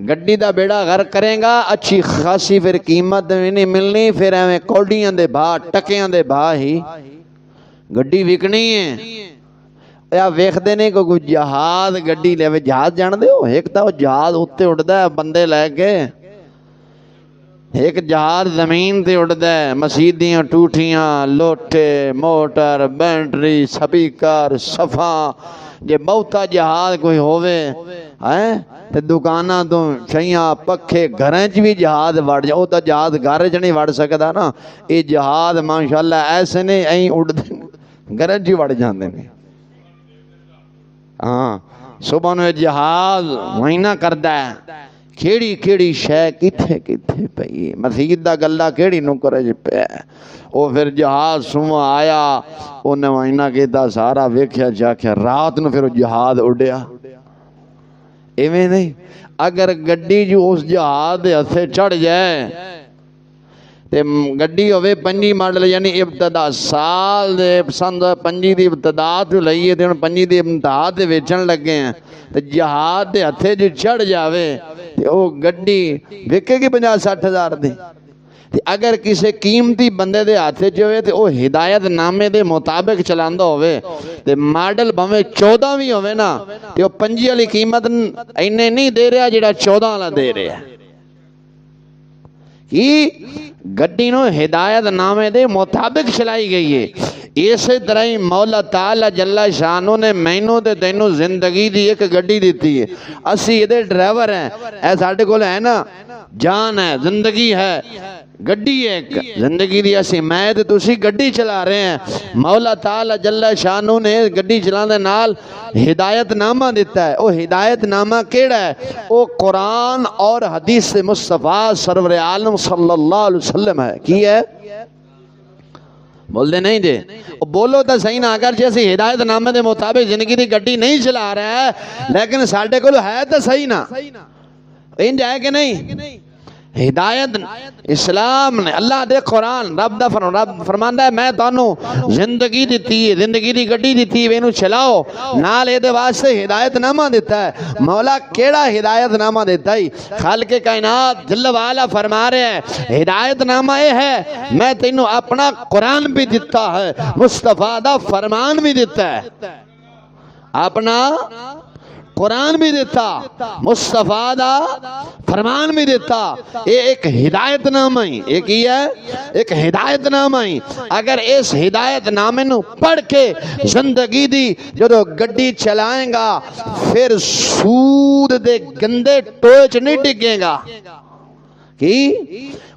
گڈی دا بیڑا غرق کریں گا، اچھی خاصی پھر قیمت بھی نہیں ملنی، پھر ایویں کوڈیاں دے بھا ٹکیاں دے بھا ہی گڈی وکنی ہے۔ یا ویکھ دے نہیں کوئی جہاز گڈی لے، جہاز جان دے ہو، ایک تا وہ جہاز اٹھتے اٹھدا ہے بندے لے کے، ایک جہاز زمین تے اٹھدا ہے، مسیدیاں ٹوٹیاں لوٹے موٹر بیٹری سپیکر صفا، جے بہتا جہاز کوئی ہووے تے دکاناں تو چھیاں پکھے گھراں چ بھی جہاز وڑ جا، او تا جہاز گھر چ نہیں وڑ سکدا نا، اے جہاز ماشاءاللہ ایسے نے ایں اڑدے گھراں چ وڑ جاندے نے۔ ہاں صبح نو جہاز وائنا کردا ہے، کیڑی کیڑی شے کتھے کتھے پئی، مسجد دا گلا کیڑی نکر چ پیا، او پھر جہاز سوا آیا، اونے وائنا کیتا سارا ویکھیا جاکھیا، رات نو پھر وہ جہاز اڈیا۔ ایویں نہیں، اگر گڈی جو اس جہاز دے ہتھے چڑھ جائے تے گڈی ہوے 5 ماڈل یعنی ابتدا سال دے سن 5 دی ابتدا تو لئیے تے 5 دی انتہا تے ویچن لگے ہیں تے جہاز دے ہتھے جو چڑھ جاوے تے او گڈی وکے گی 50-60 ہزار دی۔ تے اگر کسی قیمتی بندے دے ہاتھے جو ہوئے تے او ہدایت نامے دے مطابق چلاندہ ہوئے تے ماڈل بھویں 14 بھی ہوئے نا تے او 5 والی قیمت اینے نہیں دے رہا جڑا 14 والا دے رہا کہ گڈی نو ہدایت نامے دے مطابق چلائی گئی ہے۔ اسی طرح ہی مولا تعالی جل شانو نے مینوں تے تینوں زندگی دی ایک گڈی دیتی ہے، اسی ادھے ڈرائیور ہیں، اے ساڈے کول ہے نا، جان ہے، زندگی ہے، گڈی ایک زندگی دی اسی میں تے تسی گڈی چلا رہے ہیں۔ مولا تعالی جل شانو نے گڈی چلانے نال ہدایت نامہ دیتا ہے، او ہدایت نامہ کیڑا ہے؟ او قرآن اور حدیث مصطفیٰ سرور عالم صلی اللہ علیہ وسلم ہے۔ کی ہے؟ بول دے نہیں جے، بولو تا صحیح نہ، اگر جیسے ہدایت نامے دے مطابق زندگی دی گڈی نہیں چلا رہا ہے لیکن ساڈے کول ہے تا صحیح نہ، انج ہے کہ نہیں؟ ہدایت اسلام نے اللہ دے قرآن رب فرماندا ہے میں تانوں زندگی دیتی ہے، زندگی دی گڈی دیتی ہے، اینو چلاؤ، نال اے دے واسطے ہدایت نامہ دیتا ہے۔ مولا کیڑا ہدایت نامہ دیتا ہے؟ خالق کائنات جل وعلا فرما رہے ہیں ہدایت نامہ اے ہے میں تینوں اپنا قرآن بھی دیتا ہے، مصطفیٰ دا فرمان بھی دیتا ہے، اپنا قرآن بھی دیتا، مصطفیٰ دا فرمان بھی دیتا، یہ ایک ہدایت نامہ ہی، ایک ہی ہے ایک ہدایت نامہ ہی۔ اگر اس ہدایت نامے نو پڑھ کے زندگی دی جدو گڈی چلائیں گا پھر سود دے گندے ٹوچ نہیں ڈگے گا، کی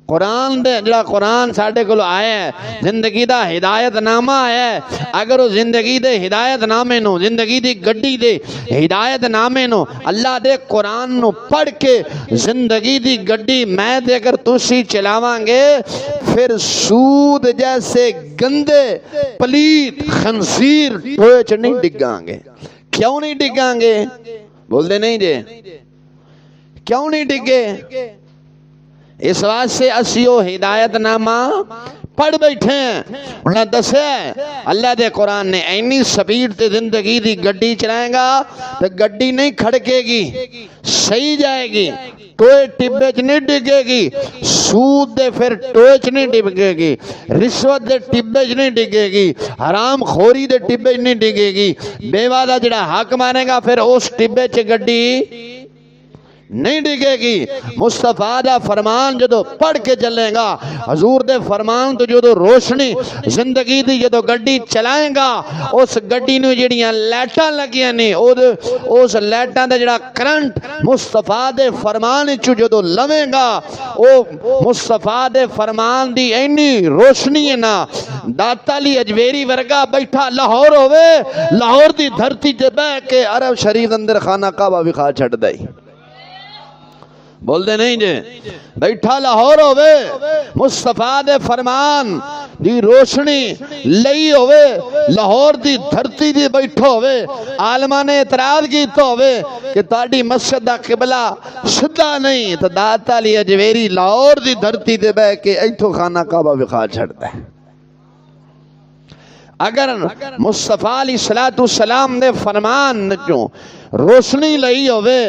قرآن دے جڑا قرآن ساڈے کول آیا ہے زندگی دا ہدایت نامہ آیا ہے، اگر وہ زندگی دے ہدایت نامے نو، زندگی دی گڈی دے ہدایت نامے نو، اللہ دے قرآن نو پڑھ کے زندگی دی گڈی میں دے اگر تسی چلاواں گے، پھر سود جیسے گندے پلیت خنزیر ٹوئے چ نہیں ڈگاں گے۔ کیوں نہیں ڈگاں گے؟ بول دے نہیں جے، کیوں نہیں ڈگے؟ اس واسطے اسیو ہدایت نامہ پڑھ بیٹھے ہیں۔ انہاں دسیا ہے اللہ دے قرآن نے اینی سپیڈ تے زندگی دی گڈی چلائیں گا تو گڈی نہیں کھڑکے گی، صحیح جائے گی، ٹوئے ٹبے چ نہیں ڈگے گی، سود دے پھر ٹوئے چ نہیں ڈگے گی، رشوت دے ٹبے چ نہیں ڈگے گی، حرام خوری دے ٹبے چ نہیں ڈگے گی، بیوہ دا جڑا حق مانے گا پھر اس ٹبے چ گڈی نہیں ڈگے گی۔ مصطفیٰ دا فرمان جدو پڑھ کے چلے گا، حضور دے فرمان تو جدو روشنی زندگی دی جدو گڈی چلائیں گا، اس گڈی نو جڑیاں لیٹاں لگیاں نہیں، اس لیٹاں دا جڑا کرنٹ مصطفیٰ دے فرمان چو جدو لویں گا، او مصطفیٰ دے فرمان دی اینی روشنی ہے نا، داتا علی اجویری ورگا بیٹھا لاہور ہوئے، لاہور دی دھرتی تے بہ کے عرب شریف اندر خانہ کعبہ بھی کھا چھڑ دائی۔ بول دے نہیں جے، بیٹھا لاہور ہوئے، مصطفیٰ دے فرمان دی روشنی لئی ہوئے، لاہور دی دھرتی دی بیٹھا ہوئے، عالمہ نے اعتراض کیتا ہوئے کہ تاڑی مسجد دا قبلہ سدھا نہیں، تو داتا علی اجویری لاہور دی دھرتی دے بے کے ایتھو خانہ کعبہ بھی خواہ چھڑتا ہے۔ اگر مصطفیٰ علیہ السلام دے فرمان جو روشنی لئی ہوئے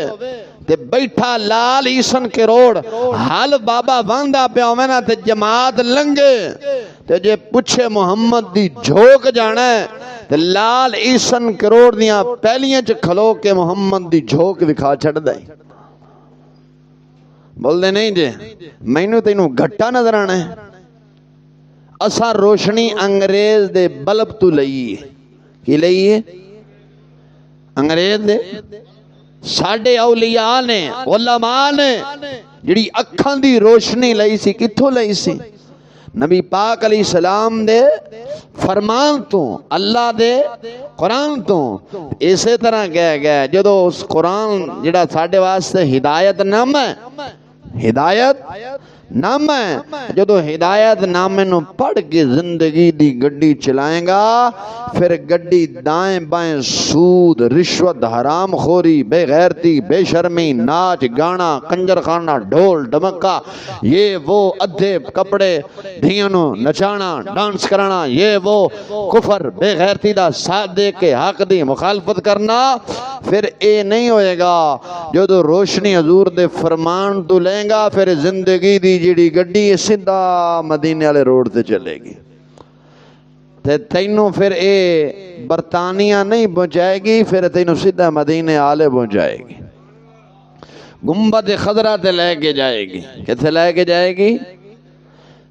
تے بیٹھا لال عیسن کے روڑ حال بابا واندہ پہ ہوئے تے جماعت لنگے تے جے پوچھے محمد دی جھوک جانا ہے تے لال عیسن کے روڑ دیاں پہلیاں چ کھلو کے محمد دی جھوک دکھا چھڑ دائی۔ بول دے نہیں جے، میں نے تینوں گھٹا نظر آنا ہے، اسا روشنی انگریز دے بلب تو لئیے، کی لئیے؟ انگریز دے ساڑھے اولیاء نے، علماء نے جڑی اکھان دی روشنی لئی سی، کتھو لئی سی؟ نبی پاک علیہ السلام دے فرمان تو، اللہ دے قرآن تو۔ اسی طرح کہہ گیا جدو اس قرآن جڑا ساڑھے واسطے ہدایت نام ہے، ہدایت نام ہے، جدو ہدایت نامے نو پڑھ کے زندگی دی گڈی چلائیں گا، پھر گڈی دائیں بائیں سود، رشوت، حرام خوری، بے غیرتی، بے شرمی، ناچ گانا، کنجر خانہ، ڈھول ڈمکا، یہ وہ ادھے کپڑے دھیانو نچانا، ڈانس کرانا، یہ وہ کفر بے غیرتی دا ساتھ دے کے حق دی مخالفت کرنا، پھر اے نہیں ہوئے گا۔ جدو روشنی حضور دے فرمان تو لیں گا، پھر زندگی دی جڑی گڈی سیدھا مدینے والے روڈ تے چلے گی، تے تینوں پھر اے برطانیہ نہیں پہنچائے گی، پھر تینوں سیدھا مدینے والے پہنچائے گی، گنبد خضرا تے لے کے جائے گی۔ کتھے لے کے جائے گی؟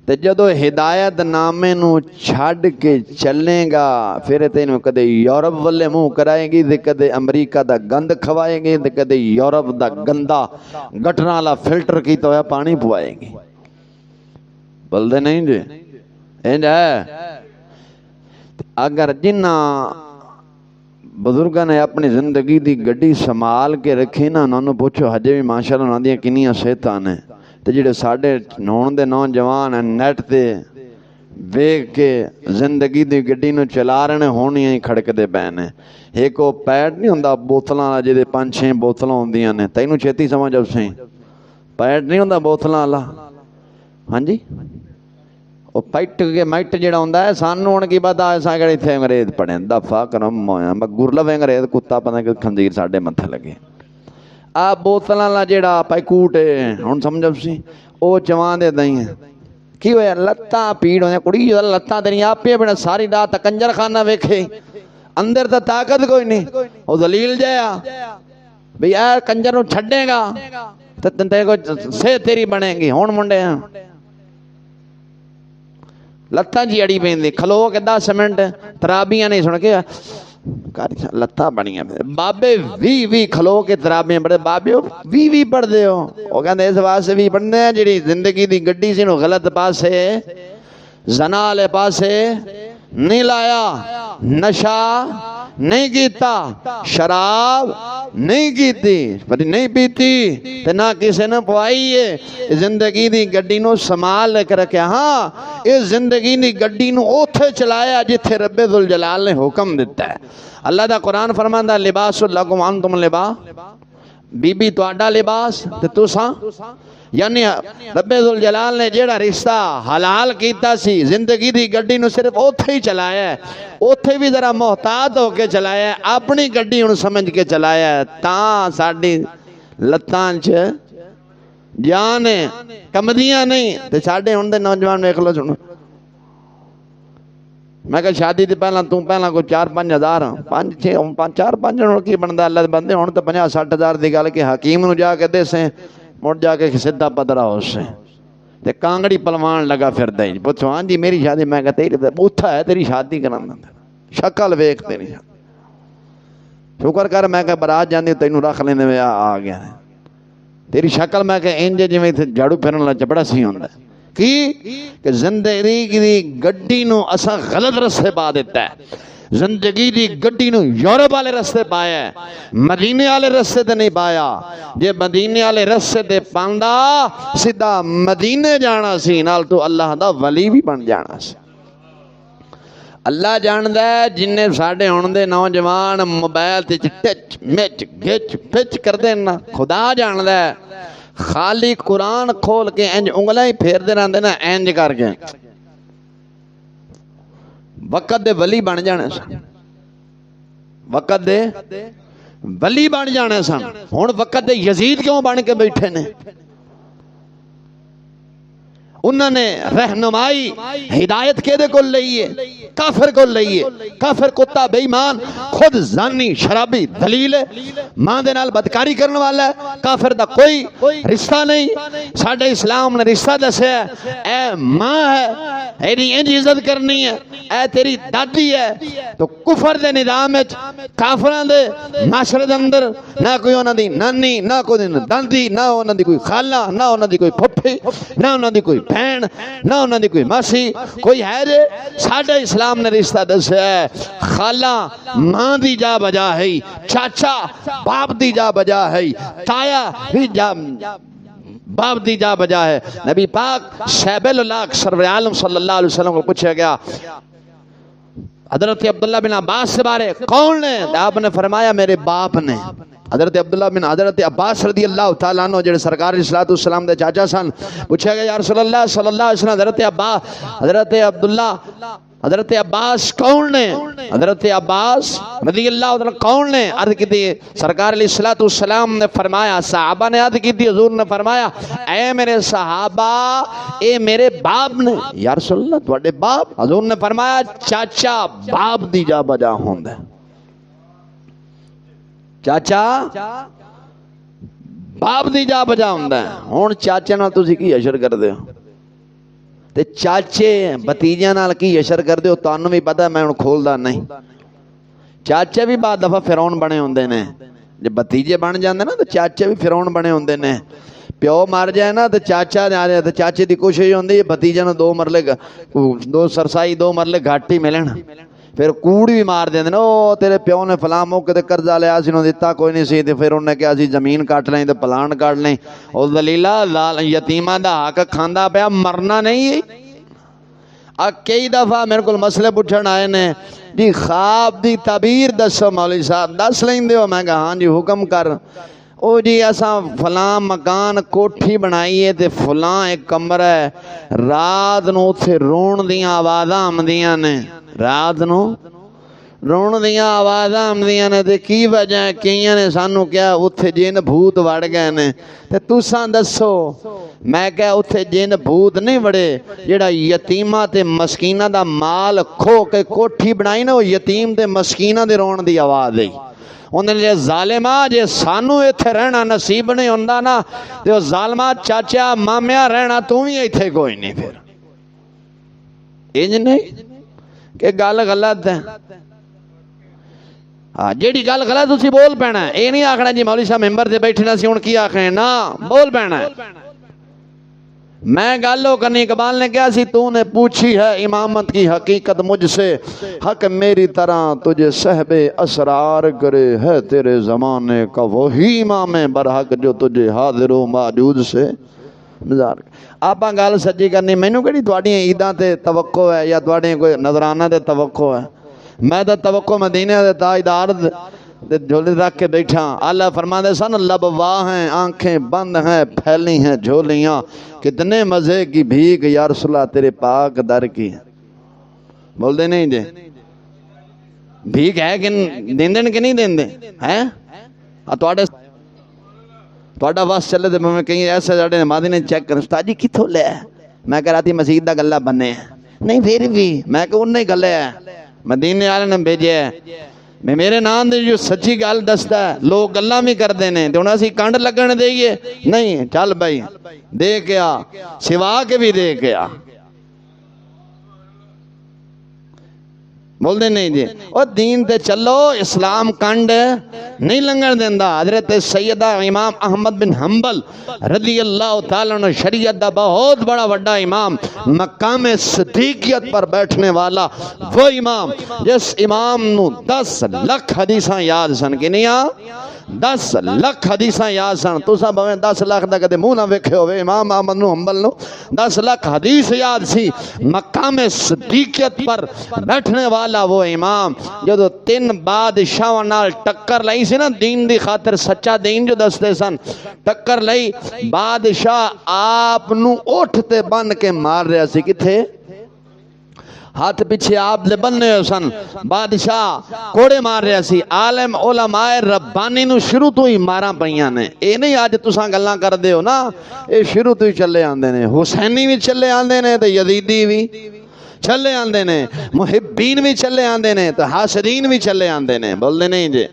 تے جدو ہدایت نامے نو چھڑ کے چلیں گا، پھر تینوں کدے یورپ والے منہ کرائے گی، تے کدے امریکہ دا گند کھوائے گی، تے کدے یورپ دا گندا گٹرا والا فلٹر کی تو پانی پوائے گی۔ بلدے نہیں جی انج ہے۔ اگر جنہ بزرگاں نے اپنی زندگی دی گڈی سنبھال کے رکھی نا، انہوں پوچھو ہجے بھی ماشاءاللہ انہاں دیاں کنیاں صحتاں نے، تے جڑے ساڈے ہون دے نوجوان ہیں نیٹ تے ویکھ کے زندگی دی گڈی نو چلا رہے ہونیاں ہی کھڑکدے پے نے۔ ایک او پیڈ نہیں ہوندا بوتلاں والا جے 5-6 بوتلاں ہوندیاں نے، تینوں چھتی سمجھ آو سی، پیڈ نہیں ہوندا بوتلاں والا، ہاں جی وہ پیٹ کے مائٹ جڑا ہوندا ہے، سانوں ہن کی پتہ ہے ساڈے ایتھے انگریز پڑھے دفعہ کرم ہویا گرلو انگریز کتا پتہ کہ خنزیر ساڈے متھے لگے۔ آ بوتلاں والا جڑا پیکوٹ ہے ہن سمجھو سی، او چواں دے دئی ہیں کی ہویا لتاں پیڑ ہوندیاں، کڑی لتاں تیری آپے بنا ساری رات کنجر خانہ ویکھے، اندر تا طاقت کوئی نہیں، او ذلیل جایا بھئی اے کنجر نو چھڈے گا تے تے کو سے تیری بنے گی۔ ہن منڈے ہیں لتاں جی اڑی پیندی، کھلو کے 10 منٹ ترابیاں نہیں سن کے لتاں بڑیاں بابے بھی کھلو کے ترابیاں پڑھتے بابے بھی پڑھتے ہو وہ کہتے اس واسطے بھی پڑھنے ہیں جڑی زندگی دی گڈی سی نو غلط پاسے زنا والے پاسے نہیں لایا نشہ نہیں کیتا شراب نہیں کیتی پر نہیں پیتی تے نہ کسے نے پوائی ہے زندگی دی گڈی نو سنبھال کے رکھیا ہاں اس زندگی دی گڈی نو اوتھے چلایا جتھے رب ذوالجلال نے حکم دیتا ہے اللہ دا قرآن فرماندا لباس لکم انتم لباس بی بی تہاڈا لباس تے تساں یعنی رب ذوالجلال نے جیڑا رشتہ حلال کیتا سی زندگی دی گڈی نو صرف اوتھے ہی چلایا ہے اوتھے بھی ذرا محتاط ہو کے چلایا ہے اپنی گڈی نو سمجھ کے چلایا ہے تاں ساڈی لتاں چ جان ہے کمدیاں نہیں تے ساڈے ہن دے نوجوان ویکھ لو سنو میں کہ شادی تے پہلا کوئی 4-5 ہزار 4-5 کی بندا اللہ دے بندے ہن تے 50-60 ہزار دی گل کہ حکیم نو جا کے دے سے مڑ جا کے سدھا پدرا ہو سے تے کانگڑی پلوان لگا پھردا ہی پوچھو ہاں جی میری شادی میں کہ تیری اوتھا ہے تیری شادی کرانا شکل ویکھ تیری شکر کر میں کہ برات جاندی تینوں رکھ لیندے میں آ گیا تیری شکل میں کہ انج جویں جھاڑو پھرن والا چپڑا سی ہوندا کی کہ زندگی دی گڈی نو اساں غلط رستے پا دیتا ہے زندگی دی گڈی نو یورپ والے رستے پایا ہے مدینے والے رستے تے نہیں پایا جے مدینے والے رستے تے پاندا سیدھا مدینے جانا سی نال تو اللہ دا ولی بھی بن جانا سی اللہ جاندا ہے جن ساڈے ہن دے نوجوان موبائل تے ٹچ مچ گچ پچ کردے نا خدا جاندا ہے خالی قرآن کھول کے انج انگلاں ہی پھیر دے رہندے نا انج کر کے وقت دے ولی بن جانے سن وقت دے ولی بن جانے سن ہن وقت دے یزید کیوں بن کے بیٹھے نے انہوں نے رہنمائی ہدایت کے دے کو لئیے کافر کو لئیے کافر کتا بے ایمان خود زانی شرابی دلیل ہے ماں دے نال بدکاری کرنے والا ہے کافر دا کوئی رشتہ نہیں ساڑھے اسلام نے رشتہ دسے ہے اے ماں ہے ایڈی انج عزت کرنی ہے اے تیری دادی ہے تو کفر دے نظام ہے کافران دے معاشرے دے اندر نہ کوئی انہوں دی نانی نہ کوئی دندی نہ انہوں دی کوئی خالہ نہ انہوں دی کوئی پھپھی نہ انہوں دی کوئی بہن نہ انہوں دی کوئی ماسی کوئی ہے جے ساڑھے اسلام نے رشتہ دسے ہے خالہ ماں دی جا بجا ہے چاچا باپ دی جا بجا ہے تایا بھی جا باپ دی جا بجا ہے نبی پاک شعیب اللہ سرور عالم صلی اللہ علیہ وسلم کو پوچھا گیا حضرت عبداللہ بن عباس سے بارے کون نے آپ نے فرمایا میرے باپ نے حضرت عباس رضی اللہ تعالیٰ عنہ جڑے سرکار علیہ السلام دے چاچا سن پوچھا گیا یا رسول اللہ صلی اللہ علیہ وسلم حضرت عباس کون نے حضرت عباس رضی اللہ تعالیٰ کون نے عرض کی تھی سرکار علیہ السلام نے فرمایا صحابہ نے عرض کی تھی حضور نے فرمایا اے میرے صحابہ اے میرے باپ نے یا رسول اللہ تواڈے باپ حضور نے فرمایا چاچا باپ دی جا بجا ہوندا چاچا باپ دی جا بجا ہوندا ہے ہن چاچے نال تسی کی اشر کردے ہو تے چاچے بتیجیاں نال کی اشر کردے ہو تانوں بھی پتہ میں ہن کھولدا نہیں چاچے بھی بعد دفعہ فرعون بنے ہوندے نے جے بتیجے بن جاندے نا تے چاچے بھی فرعون بنے ہوندے نے پیو مر جائے نا تے چاچا آ جائے تے چاچے دی کوشش ہوندی ہے بتیجے نوں دو سرسائی 2 مرلے گھٹ ہی ملن پھر کوڑ بھی مار دیندے او تیرے پیو نے فلاں موقع تے قرضہ لیا سی نو دتا کوئی نہیں سی تے پھر انہوں نے کہا سی زمین کاٹ لیں تے پلان کاٹ لیں او ذلیلا یتیماں دا حق کھاندا پیا مرنا نہیں کئی دفعہ میرے کو مسئلے پوچھن آئے نے جی خواب دی تعبیر دسو مولوی صاحب دس لیندے ہو میں کہا ہاں جی حکم کر او جی اساں فلاں مکان کوٹھی بنائیے تے فلاں ایک کمرہ ہے رات نو اوتھے رون دیاں آوازاں آمدیاں نے رات نو رون دیاں آوازاں آمدیاں نے تے کی وجہ ہے کئیاں نے سانو کیا اوتھے جن بھوت وڑ گئے نے تے تساں دسو میں کہا اوتھے جن بھوت نہیں وڑے جڑا یتیماں تے مسکیناں دا مال کھو کے کوٹھی بنائی نا وہ یتیم تے مسکیناں دے رون دی آواز ہے انہوں نے ظالمہ جے سانو ایتھے رہنا نصیب نہیں ہوندا نا تے وہ ظالمہ چاچا مامیا رہنا تو ہی ایتھے کوئی نہیں پھر انج نہیں کہ گل غلط ہے ہاں جیڑی گل غلط اسی بول پینا ہے، یہ نہیں آکھنا جی مولوی صاحب ممبر سے بیٹھے نہ سی ہن کی آکھیں، نا بول پینا ہے۔ میں گالو کرنی، اقبال نے کہا سی تو نے پوچھی ہے امامت کی حقیقت مجھ سے، حق میری طرح تجھے صحب اسرار کرے، ہے تیرے زمانے کا وہی امام برحق جو تجھے حاضر و موجود سے نظار۔ آپ گل سچی کرنی، مینوں کہڑی تواڈیاں عیداں تے توقع ہے یا تواڈے کوئی نظرانہ تے توقع ہے؟ میں تو توقع مدینے دے تاجدار دے جھولی رکھ کے بیٹھا۔ اللہ فرماندے سن لب واہ ہیں، آنکھیں بند ہیں، پھیلی ہیں جھولیاں، کتنے مزے کی بھیک یا رسول اللہ تیرے پاک در کی۔ بول دے نہیں جے بھیک ہے کہ دیندن کہ نہیں دیندے ہیں؟ تواڈا واس چلے تے میں کہیں ایسے جڑے نمازی نے چیک کرن استاد جی کتھوں لے؟ میں کہہ رہا تھی مسجد دا گلا بنے نہیں، پھر بھی میں کہ انہیں گلے ہے مدینے والے نے بھیجے ہے، میں میرے نام دے جو سچی گل دستا ہے لوگ گلاں بھی کر دینے تے انہاں اسی کنڈ لگن دئیے نہیں، چل بھائی دے کے آ، سوا کے بھی دے کے آ۔ بول دے نہیں جی اور دین تے چلو، اسلام کنڈ نہیں لنگن دیندا۔ حضرت سیدہ امام احمد بن حنبل رضی اللہ تعالیٰ عنہ شریعت دا بہت بڑا وڈا امام، مقام صدیقیت پر بیٹھنے والا وہ امام جس امام نو 10 لاکھ حدیثاں یاد سن، کنیاں 10 لاکھ حدیثاں یاد سن۔ تساں بھویں 10 لاکھ دا کدے منہ نہ ویکھے ہوئے، امام احمد بن حنبل نو 10 لاکھ حدیث یاد سی۔ مقام صدیقیت پر بیٹھنے والا وہ امام جدو 3 بادشاہاں نال ٹکر لئی سی نا، دین دی خاطر سچا دین جو دستے سن، ٹکر لئی بادشاہ آپ نو اٹھ تے بن کے مار رہا سی، کتھے ہاتھ پیچھے آپ دے بننے ہوئے سن، بادشاہ کوڑے مار رہا سی۔ عالم علماء ربانی نو شروع تو ہی ماراں پئیاں نے، اے نہیں آج تساں گلاں کر دے ہو نا، اے شروع تو ہی چلے آندے نے، حسینی بھی چلے آندے نے تے یزیدی بھی چلے آندے نے، محبین بھی چلے آندے نے تے حاسدین بھی چلے آندے نے۔ بول دے نہیں جے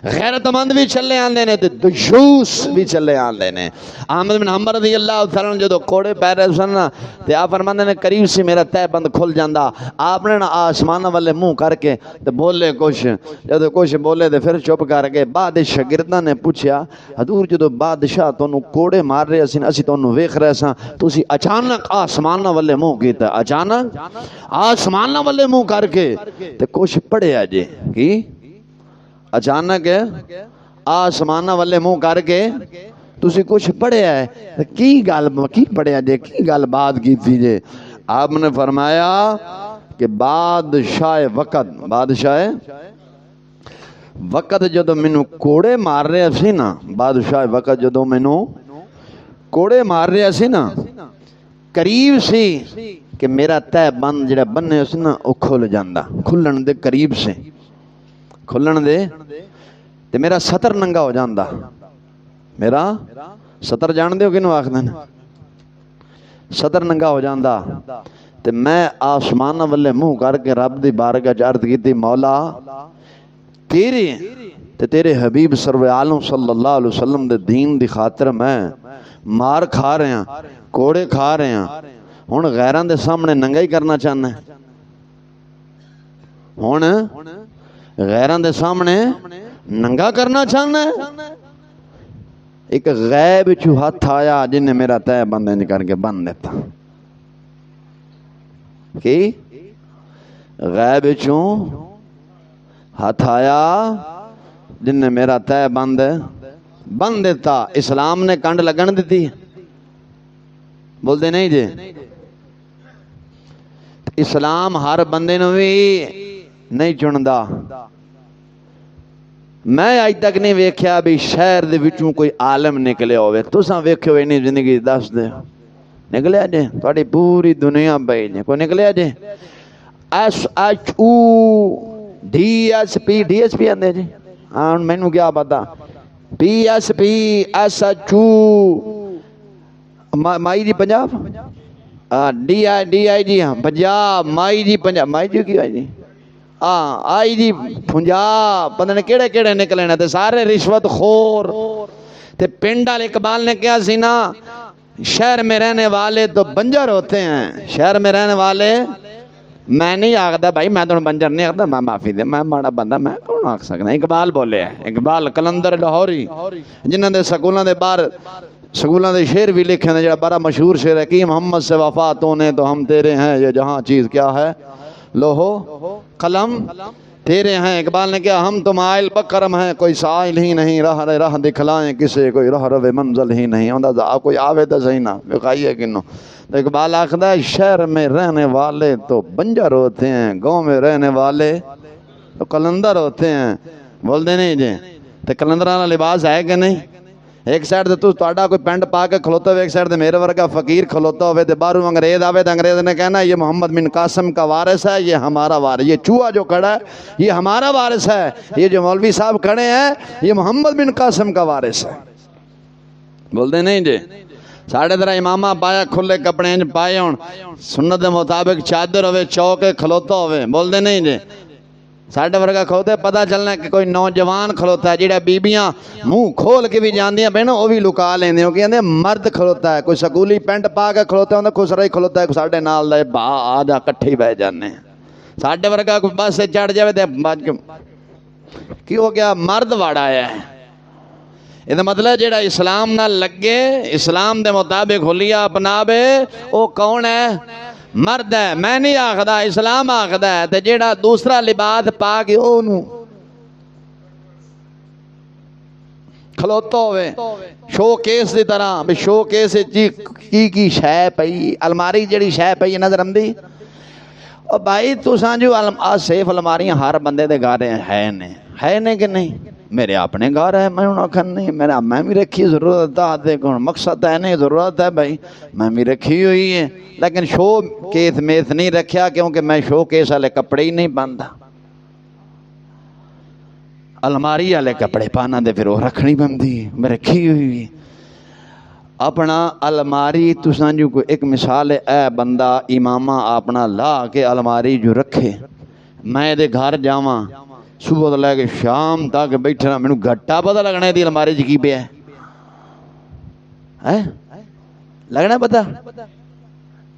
غیرت مند بھی چلے آندے نے تے دجوس بھی چلے آندے نے۔ احمد بن حنبل رضی اللہ تعالیٰ عنہ جدو کوڑے پیر رہے سن تے آپ فرماندے نے قریب سے میرا تہ بند کھل جاندا، آپ نے نا آسمان والے منہ کر کے تے بولے کچھ، جدو کچھ بولے تے پھر چپ کر کے۔ بعد شاگرداں نے پوچھا حضور جدو بادشاہ تانوں کوڑے مار رہے سی اسی تانوں ویکھ رہے ساں، تسی اچانک آسمان والے منہ کیتا، اچانک آسمان والے منہ کر کے تے کچھ پڑھیا جے کی اچانک آسمان والے منہ کر کے تسی کچھ پڑھیا ہے، کی گل کی پڑھیا جے، کی گل بات کی تھی جے؟ آپ نے فرمایا کہ بادشاہ وقت جدو مینوں کوڑے مار رہے سی نا، بادشاہ وقت جدو مینوں کوڑے مار رہے سی نا، قریب سی کہ میرا تہ بند جڑا بننے سی نا وہ کھل جاندا، کھلن دے قریب سے کھلن دے تے میرا سطر ننگا ہو جاندا۔ میرا سطر جان دے ہو کنوں آکھدے نے، سطر ننگا ہو جاندا تے میں آسمان والے منہ کر کے رب دی بارگاہ وچ عرض کیتی مولا تیرے تے تیرے حبیب سرور عالم صلی اللہ علیہ وسلم دے دین دی خاطر میں مار کھا رہے ہیں، کوڑے کھا رہے ہیں، ہن غیراں دے سامنے ننگا ہی کرنا چاہنا ہے، ہن غیراں دے سامنے ننگا کرنا چاہنا ہے۔ ایک غیب چو ہاتھ آیا جن نے میرا تہ بندے کر کے بن دیتا، کی غیب چو ہاتھ آیا جن نے میرا تہ بن دیتا۔ اسلام نے کنڈ لگن دیتی، بول دے نہیں جے اسلام ہر بندے نو بھی نہیں چندا۔ میں آج تک نہیں ویکھیا بھی شہر دے وچوں کوئی عالم نکلے ہوئے، تساں ویکھے ہوئے نہیں زندگی دس دے نکلیا جے، تھوڑی پوری دنیا پئی جے کوئی نکلیا جے؟ SHO DSP آندے جی، ہاں مینوں کیا پتا، PSP SHO مائی جی پنجاب، DI ہاں پنجاب، مائی جی پنجاب، مائی جی کی آئی جی آئی جی پنجاب، پتہ نہیں کیڑے کیڑے نکلے نا تے سارے رشوت خور۔ تے پنڈ والے اقبال نے کیا سی نا، شہر میں رہنے والے تو بنجر ہوتے ہیں، شہر میں رہنے والے میں نہیں آخدا بھائی میں تو بنجر نہیں آخدا میں معافی دے میں ماڑا بندہ میں کون آخ سکنا اقبال بولے ہے اقبال کلندر لاہوری جنہاں دے سکولاں دے باہر سکولاں دے شعر بھی لکھے ہیں جڑا بڑا مشہور شعر ہے کہ محمد سے وفا تو نے تو ہم تیرے ہیں یہ جہاں چیز کیا ہے لوہو قلم تیرے ہیں اقبال نے کیا ہم تم آئل بکرم ہیں کوئی سائل ہی نہیں راہ دکھلائیں کسے کوئی راہ رو منزل ہی نہیں ہوندا کوئی آوے تو صحیح نہ بخائیے کنو تو اقبال آخدا ہے شہر میں رہنے والے تو بنجر ہوتے ہیں گاؤں میں رہنے والے تو کلندر ہوتے ہیں بول دے نہیں جی تو کلندراں لباس ہے کہ نہیں ایک سائڈ تے تہاڈا کوئی پینٹ پا کے کھلوتا ہوئے ایک سائڈ تے میرے ورگا فقیر کھلوتا ہوئے تے باہروں انگریز آوے تے انگریز نے کہنا یہ محمد بن قاسم کا وارث ہے یہ ہمارا وارث یہ چوہا جو کھڑا ہے یہ ہمارا وارث ہے یہ جو مولوی صاحب کھڑے ہیں یہ محمد بن قاسم کا وارث ہے بول دے نہیں جی ساڑھے طرح امامہ پایا کھلے کپڑے پائے ہون سنت مطابق چادر ہوئے چوکے کھلوتا ہوئے بول دے نہیں جی ساڑھے ورگا کھلوتے پتہ چلنا کہ کوئی نوجوان کھلوتا ہے جیڑا بیبیاں منہ کھول کے بھی جاندیاں بہنوں وہ بھی لکا لیندے ہو کہ مرد کھلوتا ہے کوئی سکولی پینٹ پا کے کھلوتا ہے خسرا ہی کھلوتا ہے ساڑھے نال دے با آ جا کٹھے بہ جانے ساڑھے ورگا کوئی بس سے چڑھ جاوے تے کی ہو گیا مرد واڑا ہے یہ مطلب جیڑا اسلام نہ لگے اسلام دے مطابق حلیہ اپناوے او کون ہے مرد ہے میں نہیں آخدا اسلام آخدا ہے تے جیڑا دوسرا لباس پا کے اونوں کھلوتا ہوئے شو کیس دی طرح بھی شو کیس کی شے پئی الماری جیڑی شے پئی نظر آندی او بھائی تساں جو سیف الماریاں ہر بندے دے گھر ہے نے کہ نہیں میرے اپنے گھر ہے میں انہوں آکھن نہیں میرا میں بھی رکھی ضرورت ہے کون مقصد ہے نہیں ضرورت ہے بھائی میں بھی رکھی ہوئی ہے لیکن شو کیس میس نہیں رکھیا کیونکہ میں شو کیس والے کپڑے ہی نہیں پہنتا الماری والے کپڑے پانا دے پھر وہ رکھنی پہنتی میں رکھی ہوئی اپنا الماری تساں جو کوئی ایک مثال ہے اے بندہ امامہ اپنا لا کے الماری جو رکھے میں دے گھر جاواں صبح تو لے کے شام تک بیٹھنا میں گھٹا پتہ لگنا ہے دی الماری چ کی پیا ہے لگنا پتہ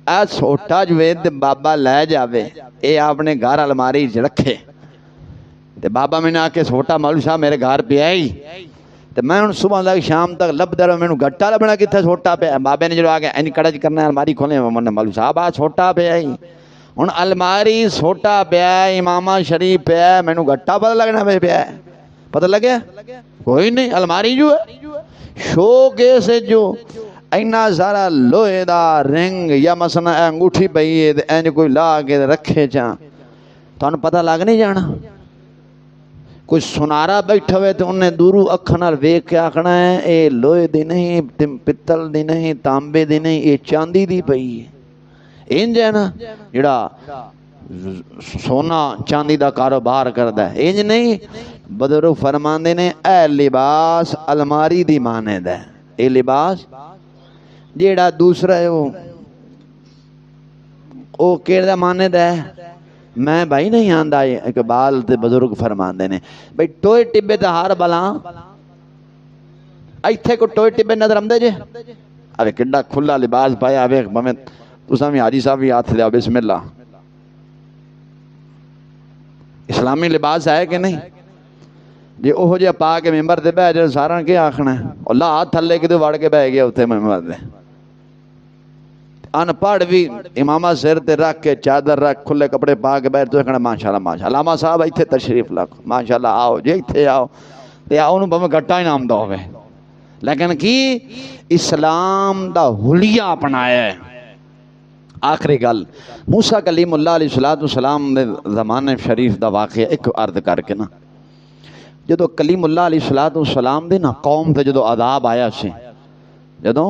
اے چھوٹا جو وید بابا لے جاوے اے اپنے گھر الماری چ رکھے تے بابا میں نے آ کے چھوٹا مولوی صاحب میرے گھر پہ آئی تے میں ان صبح لے کے شام تک لب در میں گھٹا لبنا کتنے چھوٹا پہ بابے نے جو آ کے اینی کڑج کرنا ہے الماری کھولے مولوی صاحب آ چھوٹا پہ آئی ہن الماری چھوٹا پیا امامہ شریف پیا میں گھٹا پتہ لگنا پیا پتہ لگیا کوئی نہیں الماری جو ہے شو کیسے جو اینا سارا لوہے دا رنگ یا مثلا انگوٹھی پئی ہے این کوئی لا کے رکھے چاں تو انہوں پتہ لگ نہیں جانا کوئی سنارا بیٹھا ہوئے تو انہیں دورو اکھاں نال ویکھ کے آکھنا ہے اے لوہے دی نہیں پتل دی نہیں تانبے دی نہیں اے چاندی دی پئی ہے انج ہے نا جڑا سونا چاندی دا کاروبار کردا ہے انج نہیں بزرگ فرماندے نے اے لباس الماری دی مانند ہے اے لباس جیڑا دوسرا ہے او کیڑا مانند ہے میں بھائی نہیں آندا اقبال تے بزرگ فرماندے نے بھئی ٹوئے ٹبے تے ہار بلاں ایتھے کو ٹوئے ٹبے نظر آندے جے اوے کڈا کھلا لباس پایا اوے بھویں تساں بھی حاجی صاحب بھی ہاتھ لیا بسم اللہ اسلامی لباس ہے کہ نہیں جی اوہو جے پا کے ممبر تے بیٹھ جائے سارا کے آکھنا ہے اللہ ہاتھ تھلے کدے وڑ کے بیٹھ گیا اتنے ممبر دے ان پڑھ بھی امامہ سر تے رکھ کے چادر رکھ کھلے کپڑے پا کے بیٹھ تو کہنا ماشاءاللہ ماشاءاللہ علامہ صاحب ایتھے تشریف لاکھو ماشاءاللہ آؤ جی ایتھے آؤ تے آؤ نوں بھویں گھٹا ہی نام دا ہوے لیکن کی اسلام دا حلیہ اپنایا ہے آخری گل موسیٰ کلیم اللہ علیہ السلام نے زمانے شریف دا واقعہ ایک عرض کر کے نا جدو کلیم اللہ علیہ السلام دے نا قوم تے جدو عذاب آیا سے جدو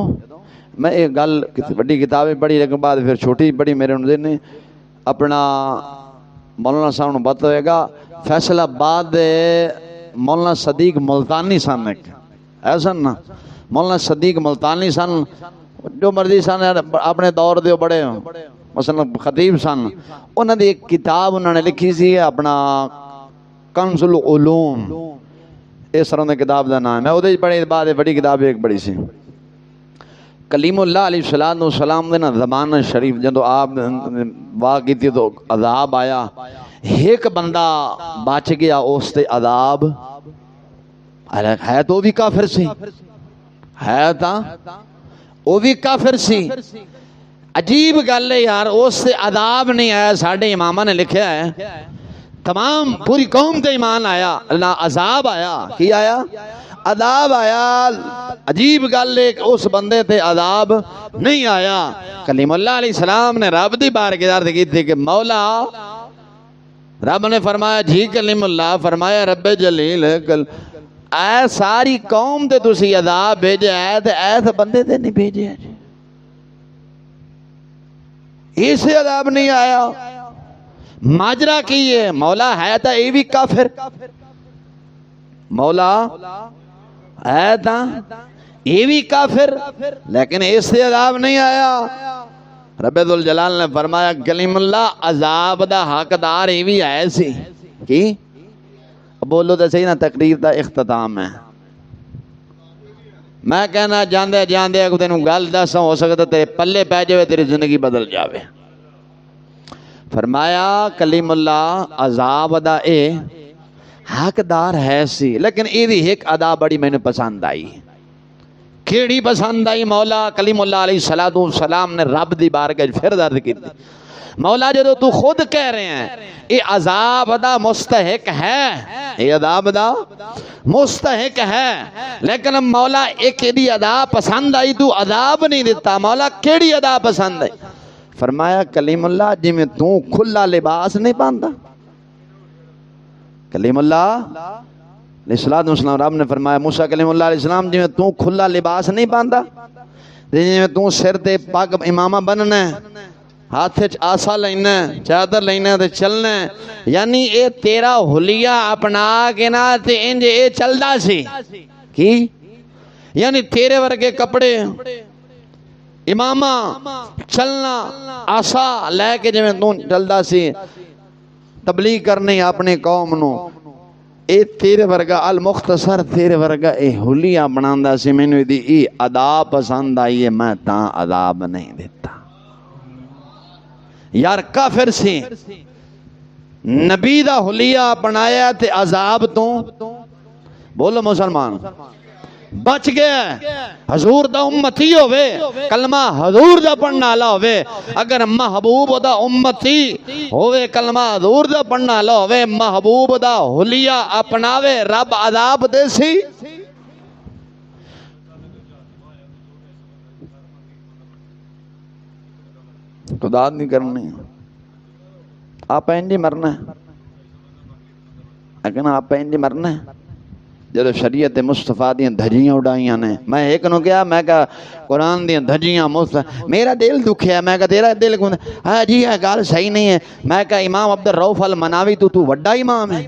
میں ایک گل بڑی کتابیں پڑھی لیکن بعد پھر چھوٹی پڑھی میرے انہوں نے اپنا مولانا صاحب نے بات ہوئے گا فیصل آباد مولانا صدیق ملتانی سن ایسا نا مولانا صدیق ملتانی سن جو مرضی سن اپنے دور دے بڑے مثلا خطیب سن انہوں نے ایک کتاب انہوں نے لکھی سی اپنا کنز العلوم اس طرح کی کتاب دا نام ہے وہ پڑھی بعد بڑی کتاب ایک بڑی سی کلیم اللہ علیہ السلام دے نا زبان شریف جدو آپ واہ کی تھی تو عذاب آیا، ایک بندہ بچ گیا اس تے عذاب ہے تو بھی کافر سی، ہے تا وہ بھی کافر سی۔ عجیب گل ہے یار، اس سے عذاب نہیں آیا، ساڑھے امامہ نے لکھا ہے تمام پوری قوم تے ایمان آیا، نہ عذاب آیا، کی آیا؟ عذاب آیا۔ عجیب گل ہے کہ اس بندے تے عذاب نہیں آیا۔ کلیم اللہ علیہ السلام نے رب دی بارگاہ کی تھی کہ مولا، رب نے فرمایا جی کلیم اللہ، فرمایا رب جلیل اے ساری قوم تے تسی عذاب بھیجے ہے تے ایسے بندے تے نہیں بھیجے ہے، اسے عذاب نہیں آیا۔ ماجرا کی ہے مولا ہے تا یہ بھی کافر، مولا ہے تا یہ بھی کافر، لیکن اس سے عذاب نہیں آیا۔ رب ذوالجلال نے فرمایا کلیم اللہ عذاب دا حقدار یہ بھی ہے سی کی بولو تو صحیح نا، تقریر دا اختتام ہے۔ میں کہنا جاندے جاندے اگر تینوں گل دساں ہو سکتا تیرے پلے پہ جاوے، تیری زندگی بدل جاوے۔ فرمایا کلیم اللہ عذاب دا اے حقدار ہے سی، لیکن یہ بھی ایک ادا بڑی میں نے پسند آئی۔ کیڑی پسند آئی؟ مولا کلیم اللہ علیہ السلام نے رب دی بارگاہ پھر درد کی تھی، مولا جدو تو خود کہہ رہے ہیں یہ عذاب دا مستحق ہے، یہ عذاب دا مستحق ہے، لیکن مولا ایک دی ادا پسند آئی، تو عذاب نہیں دیتا، مولا کیڑی ادا پسند آئی؟ فرمایا کلیم اللہ جی میں تو کھلا لباس نہیں پہنتا، کلیم اللہ علیہ السلام رب نے فرمایا موسیٰ کلیم اللہ علیہ السلام جی میں تو کھلا لباس نہیں پہنتا، جی میں تو سر تے پاک امامہ بننا ہے، ہاتھ آسا لینا ہے، چادر لینا ہے تے چلنا ہے، یعنی اے تیرا حلیہ اپنا کے نا تے انج اے چلدا سی کی، یعنی تیرے ورگے کپڑے امامہ چلنا آسا لے کے جو میں تو چلدا سی، تبلیغ کرنی اپنے قوم نو، اے تیرے ورگا المختصر تیرے ورگا اے حلیہ بناندا سی، میں نے دی اے ادا پسند آئی ہے، میں تاں عذاب نہیں دیتا۔ یار کافر سی، نبی دا حلیہ بنایا تے عذاب تو بولو مسلمان بچ گیا۔ حضور دا امتی ہوئے، کلمہ حضور دا پڑھنا والا ہوئے، اگر محبوب دا امتی ہوئے، کلمہ حضور دا پڑھنا والا ہوئے، محبوب دا حلیہ اپناوے، رب عذاب دے سی؟ خدا نہیں کرنی، آپ انجی مرنا ہے، لیکن آپ انجی مرنا ہے۔ جب شریعت مصطفیٰ دیاں دھجیاں اڑائیاں نے، میں ایک نو کیا میں کہا قرآن دیاں دھجیاں مصطفیٰ، میرا دل دکھیا، میں کہا تیرا دل کون ہے؟ ہاں جی یہ گال صحیح نہیں ہے۔ میں کہا امام عبدالرؤف المناوی تو وڈا امام ہے؟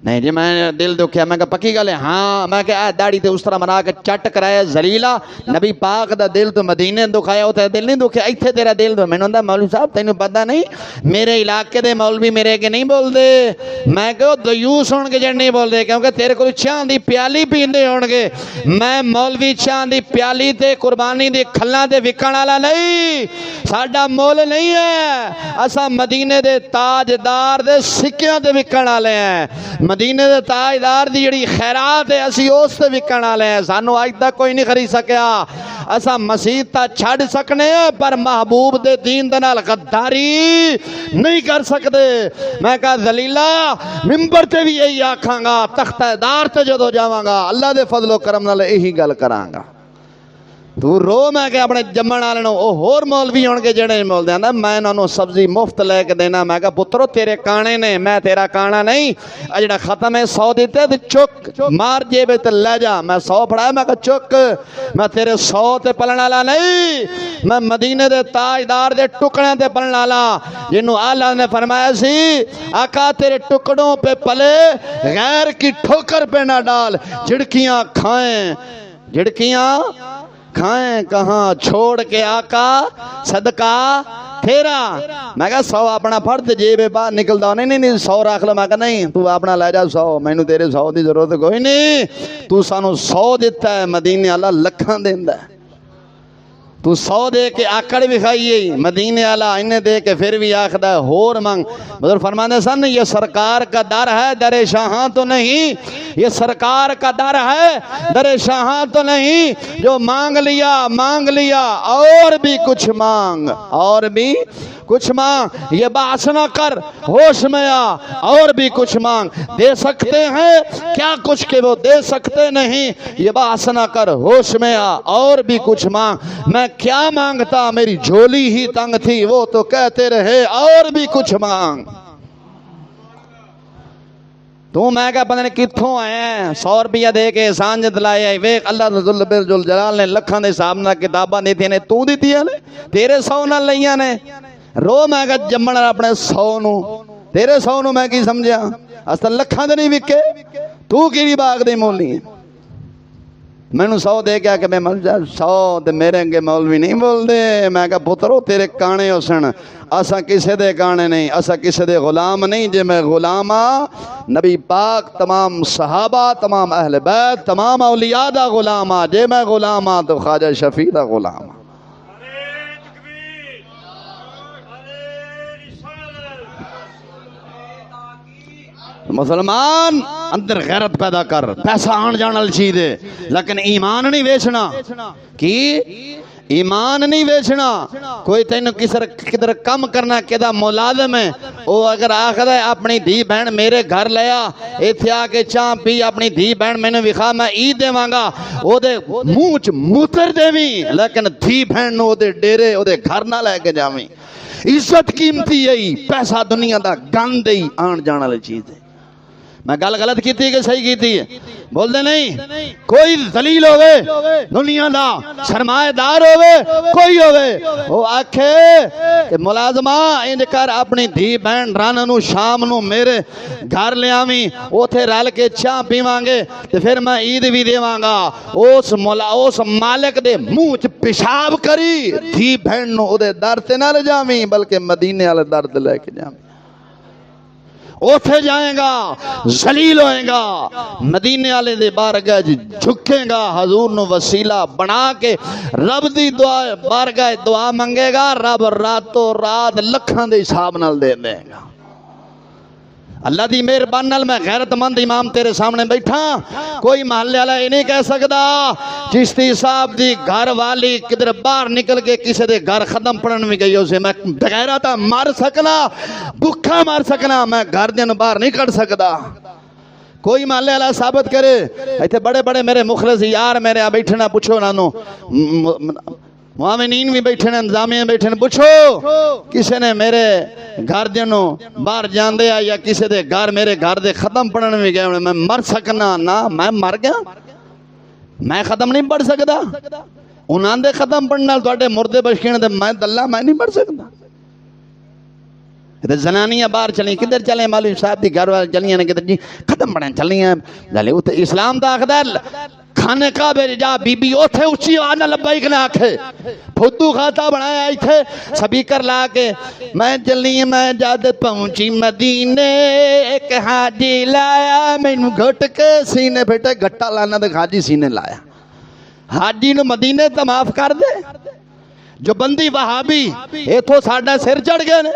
نہیں جی میں دل دکھیا، میں کہا پکی گل ہے؟ ہاں۔ میں کہا داڑھی تے اس طرح منا کے چٹ کرایا زلیلہ، نبی پاک دا دل تو مدینے دکھایا، ہوتا ہے دل نہیں دکھیا، ایتھے تیرا دل دو۔ میں نے کہا مولوی صاحب تینوں پتہ نہیں میرے علاقے دے مولوی میرے کے نہیں بول دے، میں کہو دیوس ہون کے جڑ نہیں بول دے، کیونکہ تیرے کو چاند دی پیالی پیندے ہون گے، میں مولوی چاند دی پیالی تے قربانی دی کھلاں تے وکن والا نہیں، ساڈا مول نہیں ہے، اساں مدینے دے تاجدار دے سکیاں تے وکن والے ہیں، مدینے دے تاجدار دی جڑی خیرات ہے اسی اس تے وکن والے ہیں، سانو اج تک کوئی نہیں خرید سکیا، اساں مسیح تا چھڈ سکنے پر محبوب دے دین دے نال غداری نہیں کر سکدے۔ میں کہا ذلیلہ منبر تے بھی یہی آکھاں گا، تختہ دار تے جدو جاواں گا اللہ دے فضل و کرم نال یہی گل کراں گا۔ تو رو میں کہ اپنے جمن والے نو او ہور مولوی ہون کے جڑے مول دیاں میں انہاں نو سبزی مفت لے کے دینا، میں کہا پترو تیرے کانے نے، میں تیرا کانا نہیں، جڑا ختم ہے 100 دیتے تے چک مار جیب تے لے جا، میں 100 پڑھایا، میں کہا چک، میں تیرے 100 تے پلن والا نہیں، میں مدینے دے تاجدار دے ٹکڑے تے پلن والا، جنوں اللہ نے فرمایا سی آقا تیرے ٹکڑوں پہ پلے، غیر کی ٹھوکر پہ نہ ڈال، جھڑکیاں کھائیں، جھڑکیاں کھائیں کہاں چھوڑ کے آقا صدقہ تیرا۔ میں کہا 100 اپنا فرد جیب باہر نکل دا، نہیں 100 رکھ لو، میں کہا نہیں تو اپنا لے جا 100، میں نے تیرے 100 دی ضرورت کوئی نہیں، تو سانو 100 دیتا ہے، مدینے اللہ لکھاں دیندا ہے۔ تو 100 دے کے آکڑ بھی کھائیے مدینے والا انہیں دے کے پھر بھی آخدا ہے ہور مانگ. بزرگ فرماتے سن یہ سرکار کا در ہے در شاہاں تو نہیں, یہ سرکار کا در ہے در شاہاں تو نہیں, جو مانگ لیا اور بھی کچھ مانگ, اور بھی کچھ مانگ, یہ بحث نہ کر ہوش میں آ اور بھی کچھ مانگ. دے سکتے ہیں کیا کچھ کہ وہ دے سکتے نہیں, یہ بحث نہ کر ہوش میں آ اور بھی کچھ مانگ. میں کیا مانگتا میری جھولی ہی تنگ تھی, وہ تو کہتے رہے اور بھی کچھ مانگ. تو میں کہا پتہ نہیں کتھوں آئے ہیں 100 روپیہ دے کے احسان جت لائے آئی ویک اللہ ذل جلال نے لکھاں دے حساب نہ کتاباں دیتی نے تو دیتی نے تیرے 100 نہ لئیاں نے رو. میں کہا جمن اپنے 100 نو تیرے 100 نو میں کی سمجھا اصلا لکھاں دے نہیں وکے تو کی باغ دے مولی. میں نو 100 دے کے کہ میں 100 تے میرے انگے مولوی نہیں بول دے. میں کہا پترو تیرے کانے ہو سن, اسا کسے دے کانے نہیں, اسا کسے دے غلام نہیں. جے میں غلام نبی پاک تمام صحابہ تمام اہل بیت تمام اولیاء دا غلام, جے میں غلام تو خواجہ شفیع دا غلام. مسلمان اندر غیرت پیدا کر, پیسہ آن جان والی چیز ہے لیکن ایمان نہیں بیچنا. کی ایمان نہیں بیچنا. کوئی تینوں کدھر کم کرنا کدا ملازم ہے, وہ اگر آخر ہے اپنی دھی بہن میرے گھر لیا ایتھے آ کے چاہ پی اپنی دھی بہن میں نے وکھا میں عید دے مانگا او دے منہ چ موتر دیویں لیکن دھی بہن نو دے ڈیرے او دے گھر نہ لے کے جاویں. عزت قیمتی ہے, پیسہ دنیا دا گند ہے, آن جان والی چیز ہے. میں گل غلط کیتی کہ صحیح کیتی ہے بول دے نہیں. کوئی ذلیل ہوئے دنیا دا سرمایہ دار ہوئے کوئی ہوئے وہ آکھے کہ ملازمہ انج کر اپنی دھی بہن رن نو شام نو میرے گھر لے آویں اوتھے رل کے چاہ پیواں گے تے پھر میں عید بھی دیواں گا. اس مالک دے منہ چ پیشاب کری دھی بہن نو او دے در تے نہ لے جاویں بلکہ مدینے والے در تے لے کے جاویں. اوتھے جائیں گا ذلیل ہوئیں گا مدینے والے دے بارگاہ جھکیں گا حضور نو وسیلہ بنا کے رب دی دعا بارگاہ دعا منگے گا رب راتوں رات لکھاں دے حساب نال دے دے گا. اللہ دی مہربانی نال میں غیرت مند امام تیرے سامنے بیٹھا. کوئی محلے والا یہ نہیں کہہ سکدا چشتی صاحب دی گھر والی کدھر باہر نکل کے کسی دے گھر ختم پڑھن بھی گئی اسے میں بغیرتا مار سکنا بھکھا مار سکنا, میں گھر دن باہر نہیں کر سکدا. کوئی محلے والا ثابت کرے. ایتھے بڑے بڑے میرے مخلص یار میرے آ بیٹھنا پوچھو نانو معاونین بھی بیٹھے ہیں انتظامیہ بیٹھے ہیں پوچھو کسی نے میرے گھر دنوں باہر جان دیا یا کسی دے گھر میرے گھر دے ختم پڑھنے میں گئے میں مر سکنا نا میں مر گیا میں ختم نہیں پڑھ سکتا انہاں دے ختم پڑھنا توڑے مردے بشکین دے میں دلہ میں نہیں پڑھ سکتا. زنانیاں باہر چلیں کدھر چلیں مولوی صاحب دی گھر والے چلیاں نے کدھر جی ختم پڑھیں چلیاں اسلام دا آخر کھانے کا بے جا بی بی اوتھے اچھی آنا لبائک نہ آکھے پھدو کھاتا بنایا آئی تھے سبیکر لا کے میں چلی میں جاد پہنچی مدینے ایک حاجی لایا میں گھٹ کے سینے بیٹے گھٹا لانا دے حاجی سینے لایا. حاجی نو مدینے تا معاف کر دے جو بندی وہابی ایتھو ساڑھا سر چڑھ گئے نے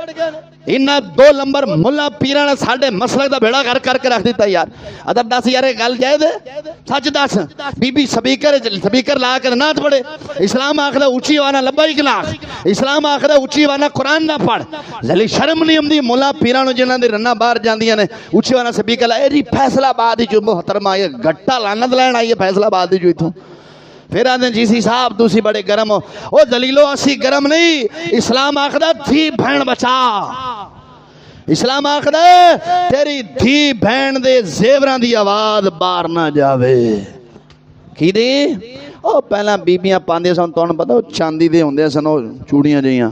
انہاں 2 نمبر ملا پیرانا ساڑھے مسلک دا بھیڑا کر کے رکھ دیتا یار. ادھر دس یارے گل جائے دے سچ دس بی بی سبیکر لا کر نہ پڑھے. اسلام آخر اونچی وانا لبائک نہ اسلام آخر اونچی وانا قرآن نہ پڑھ ذلی شرم نہیں ہمدی ملا پیرانو جنہاں دے رنہ باہر جاندیاں نے اونچی وانا سبیکر لا اے فیصلہ آباد جو محترمہ یہ گھٹا لعنت لین آئی ہے فیصلہ آباد جو تھوں پھر آدھیں جیسی صاحب دوسری بڑے گرم ہو او دلیلو اسی گرم نہیں. اسلام آخدہ تھی بھین بچا. اسلام آخدہ تیری تھی بھین دے زیوران دی آواز بار نہ جاوے کی دی او پہلا بیبیاں پاندے سن تو انہوں پتا چاندی دے ہوندے سن چوڑیاں جائیاں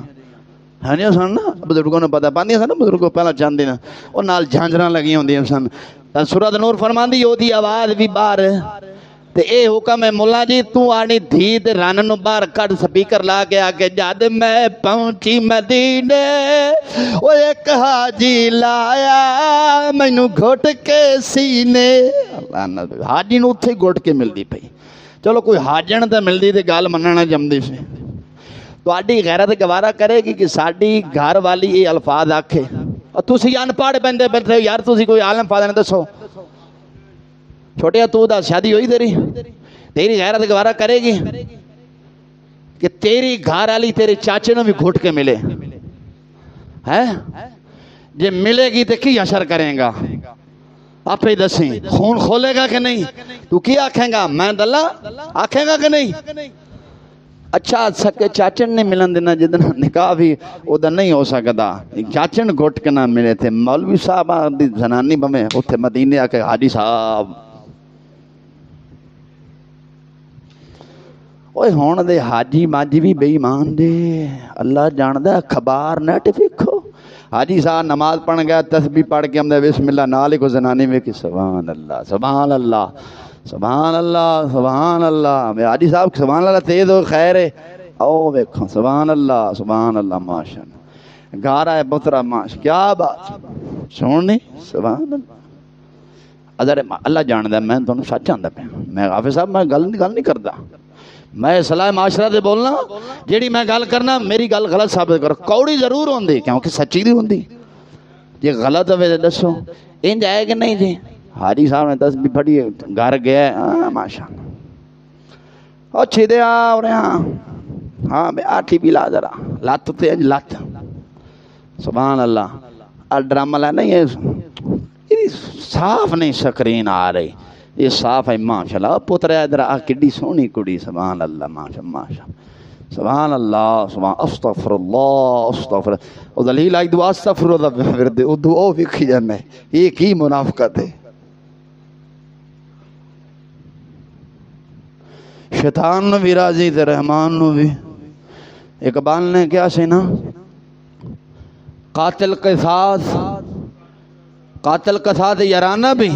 ہے نہیں سن نا بزرگوں نے پتا پاندے سن بزرگوں پہلا چاندی نا اور نال جھانجران لگی ہوندے سن. سورۃ نور فرمان دی یو دی آواز بھی بار تے اے حکم ہے مولا جی تو آنی دھی تے رن نو باہر کٹ سپیکر لا کے آگے جد میں پہنچی مدینے او ایک حاجی لایا مینو گھٹ کے سینے. حاجی نو اتھے گھٹ کے ملدی پئی چلو کوئی حاجن تے ملدی تے گال مننا جمدی سی ਤੁਹਾਡੀ ਗੈਰਤ ਗਵਾਰਾ ਕਰੇਗੀ ਕਿ ਸਾਡੀ ਘਰ ਵਾਲੀ ਇਹ ਅਲਫਾਜ਼ ਆਖੇ। ਤੁਸੀਂ ਅਨਪੜ੍ਹ ਬੰਦੇ ਬੈਠੇ ਯਾਰ, ਤੁਸੀਂ ਕੋਈ ਆਲਮ ਫਾਜ਼ਲ ਦੱਸੋ। ਛੋਟਿਆ ਤੂੰ ਦੱਸ, ਸ਼ਾਦੀ ਹੋਈ ਤੇਰੀ? ਤੇਰੀ ਗੈਰਤ ਗਵਾਰਾ ਕਰੇਗੀ کہ تیری گھر والی تیرے چاچے نو بھی گھٹ کے ملے ہے؟ جے ملے گی تو کی اشر کریں گا؟ آپ ہی دسیں، خون کھولے گا کہ نہیں؟ تو کی آکھیں گا؟ میں دلہ آکھیں گا کہ نہیں؟ اچھا سکے چاچن نے ملن دینا جدنا نکاح بھی ادھر نہیں ہو سکتا، چاچن گھٹ کے نہ ملے تھے۔ مولوی صاحب زنانی بمیں اتھے مدینے آکے حاجی صاحب اوے ہون دے حاجی ماجی بھی بے ایمان دے، اللہ جاندہ خبار نیٹ ویکھو۔ حاجی صاحب نماز پڑھ گیا، تسبیح پڑھ کے ہم دے بسم اللہ نالے کو زنانی میں کہ سبحان اللہ سبحان اللہ سبحان اللہ سبحان اللہ۔ حاجی صاحب سبحان اللہ تیز ہو خیر ہے، او ویکھو سبحان اللہ ماشاء اللہ۔ گھر آئے پترا ماشاء کیا بات سننی سبحان اللہ۔ ادھر اللہ جاندہ میں تمہیں سچ آندہ پہ، میں حافظ صاحب میں گل نہیں کردا، میں صلاح معاشرہ دے بولنا، جیڑی میں گل کرنا میری گل غلط ثابت کرو، کوڑی ضرور ہوندی کیونکہ سچی دی ہوندی، جی غلط ہوئے دسو انج آئے کہ نہیں جی؟ حاجی صاحب نے تسبیح پڑھی گھر گیا ہے ماشاءاللہ، او چھدے آ رہے ہاں بے آٹھی بھی لا ذرا لات تے اج لات سبحان اللہ۔ ڈرامہ لا نہیں ہے صاف نہیں سکرین آ رہی، یہ صاف ہے ماشاءاللہ۔ پتر ادھر آ کڈی سونی کڑی سبحان اللہ ماشاءاللہ سبحان اللہ سبحان استغفر اللہ استغفر۔ او دلیل آئی دعا استغفر اللہ ورد او دعا وکھی جانے، یہ کی منافقت ہے؟ شیطان نو بھی راضی تے رحمان نو بھی۔ اقبال نے کیا سی نا، قاتل کے ساتھ یارانہ بھی،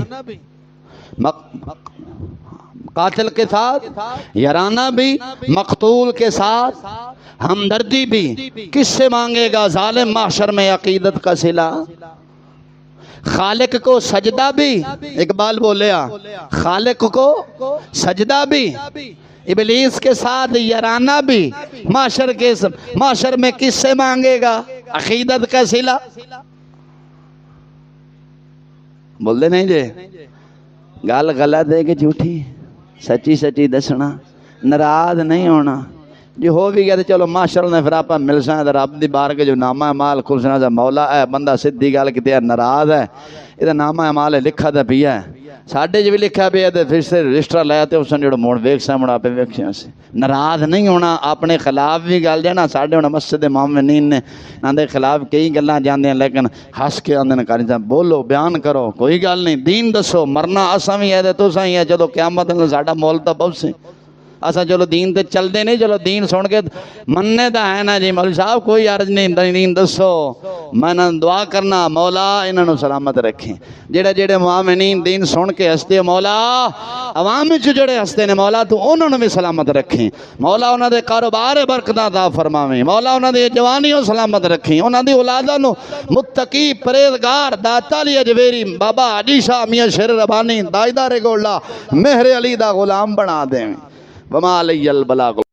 قاتل کے ساتھ یارانہ بھی، مقتول کے ساتھ ہمدردی بھی، کس سے مانگے گا ظالم محشر میں عقیدت کا صلہ؟ خالق کو سجدہ بھی، اقبال بولیا خالق کو سجدہ بھی، ابلیس کے ساتھ یارانہ بھی، محشر میں کس سے مانگے گا عقیدت کا صلہ؟ بول دے نہیں جے گال غلط ہے کہ جھوٹی؟ سچی سچی دسنا، ناراض نہیں ہونا۔ جو ہو بھی گیا تو چلو ماشاءاللہ نے پھر آپ مل سائیں در رب دی بار کے جو نامہ اعمال کھلسنا دا مولا ہے بندہ صدی گال کی تیار ناراض ہے، یہ نامہ اعمال ہے لکھا دا پیا ہے ساڑھے جو بھی لکھا پیا ہے پھر سے رجسٹر لیا تے اس نے جو موڑ ویک سا مڑا پہ ویک سے ناراض نہیں ہونا، اپنے خلاف بھی گل جانا۔ ساڑھے ہونا مسجد مومنین نے اندے خلاف کئی گلاں جاندے ہیں لیکن ہس کے آندے کاری جاندے بولو بیان کرو کوئی گل نہیں، دین دسو، مرنا اساں بھی ہے تو ساں ہی ہے، جدو قیامت میں ساڑھا مول تا بہت سے اسا چلو دین تے چل دے نہیں، چلو دین سن کے مننے دا ہے نا جی مولوی صاحب کوئی عرض نہیں، دین دسو۔ میں نہ دعا کرنا مولا انہوں سلامت رکھیں، جڑے مومنین دین سن کے ہستے مولا عوام جڑے ہستے نے مولا تو انہوں بھی سلامت رکھیں، مولا انہوں دے کاروبار برکتاں عطا فرماویں، مولا انہوں دے جوانیوں سلامت رکھیں، انہوں دی اولاداں نو متقی پرہیزگار داتا علی اجویری بابا حاجی شاہ میاں شیر ربانی دائیدار گولڈا مہر علی دا غلام بنا دیں۔ وما علی البلاغ۔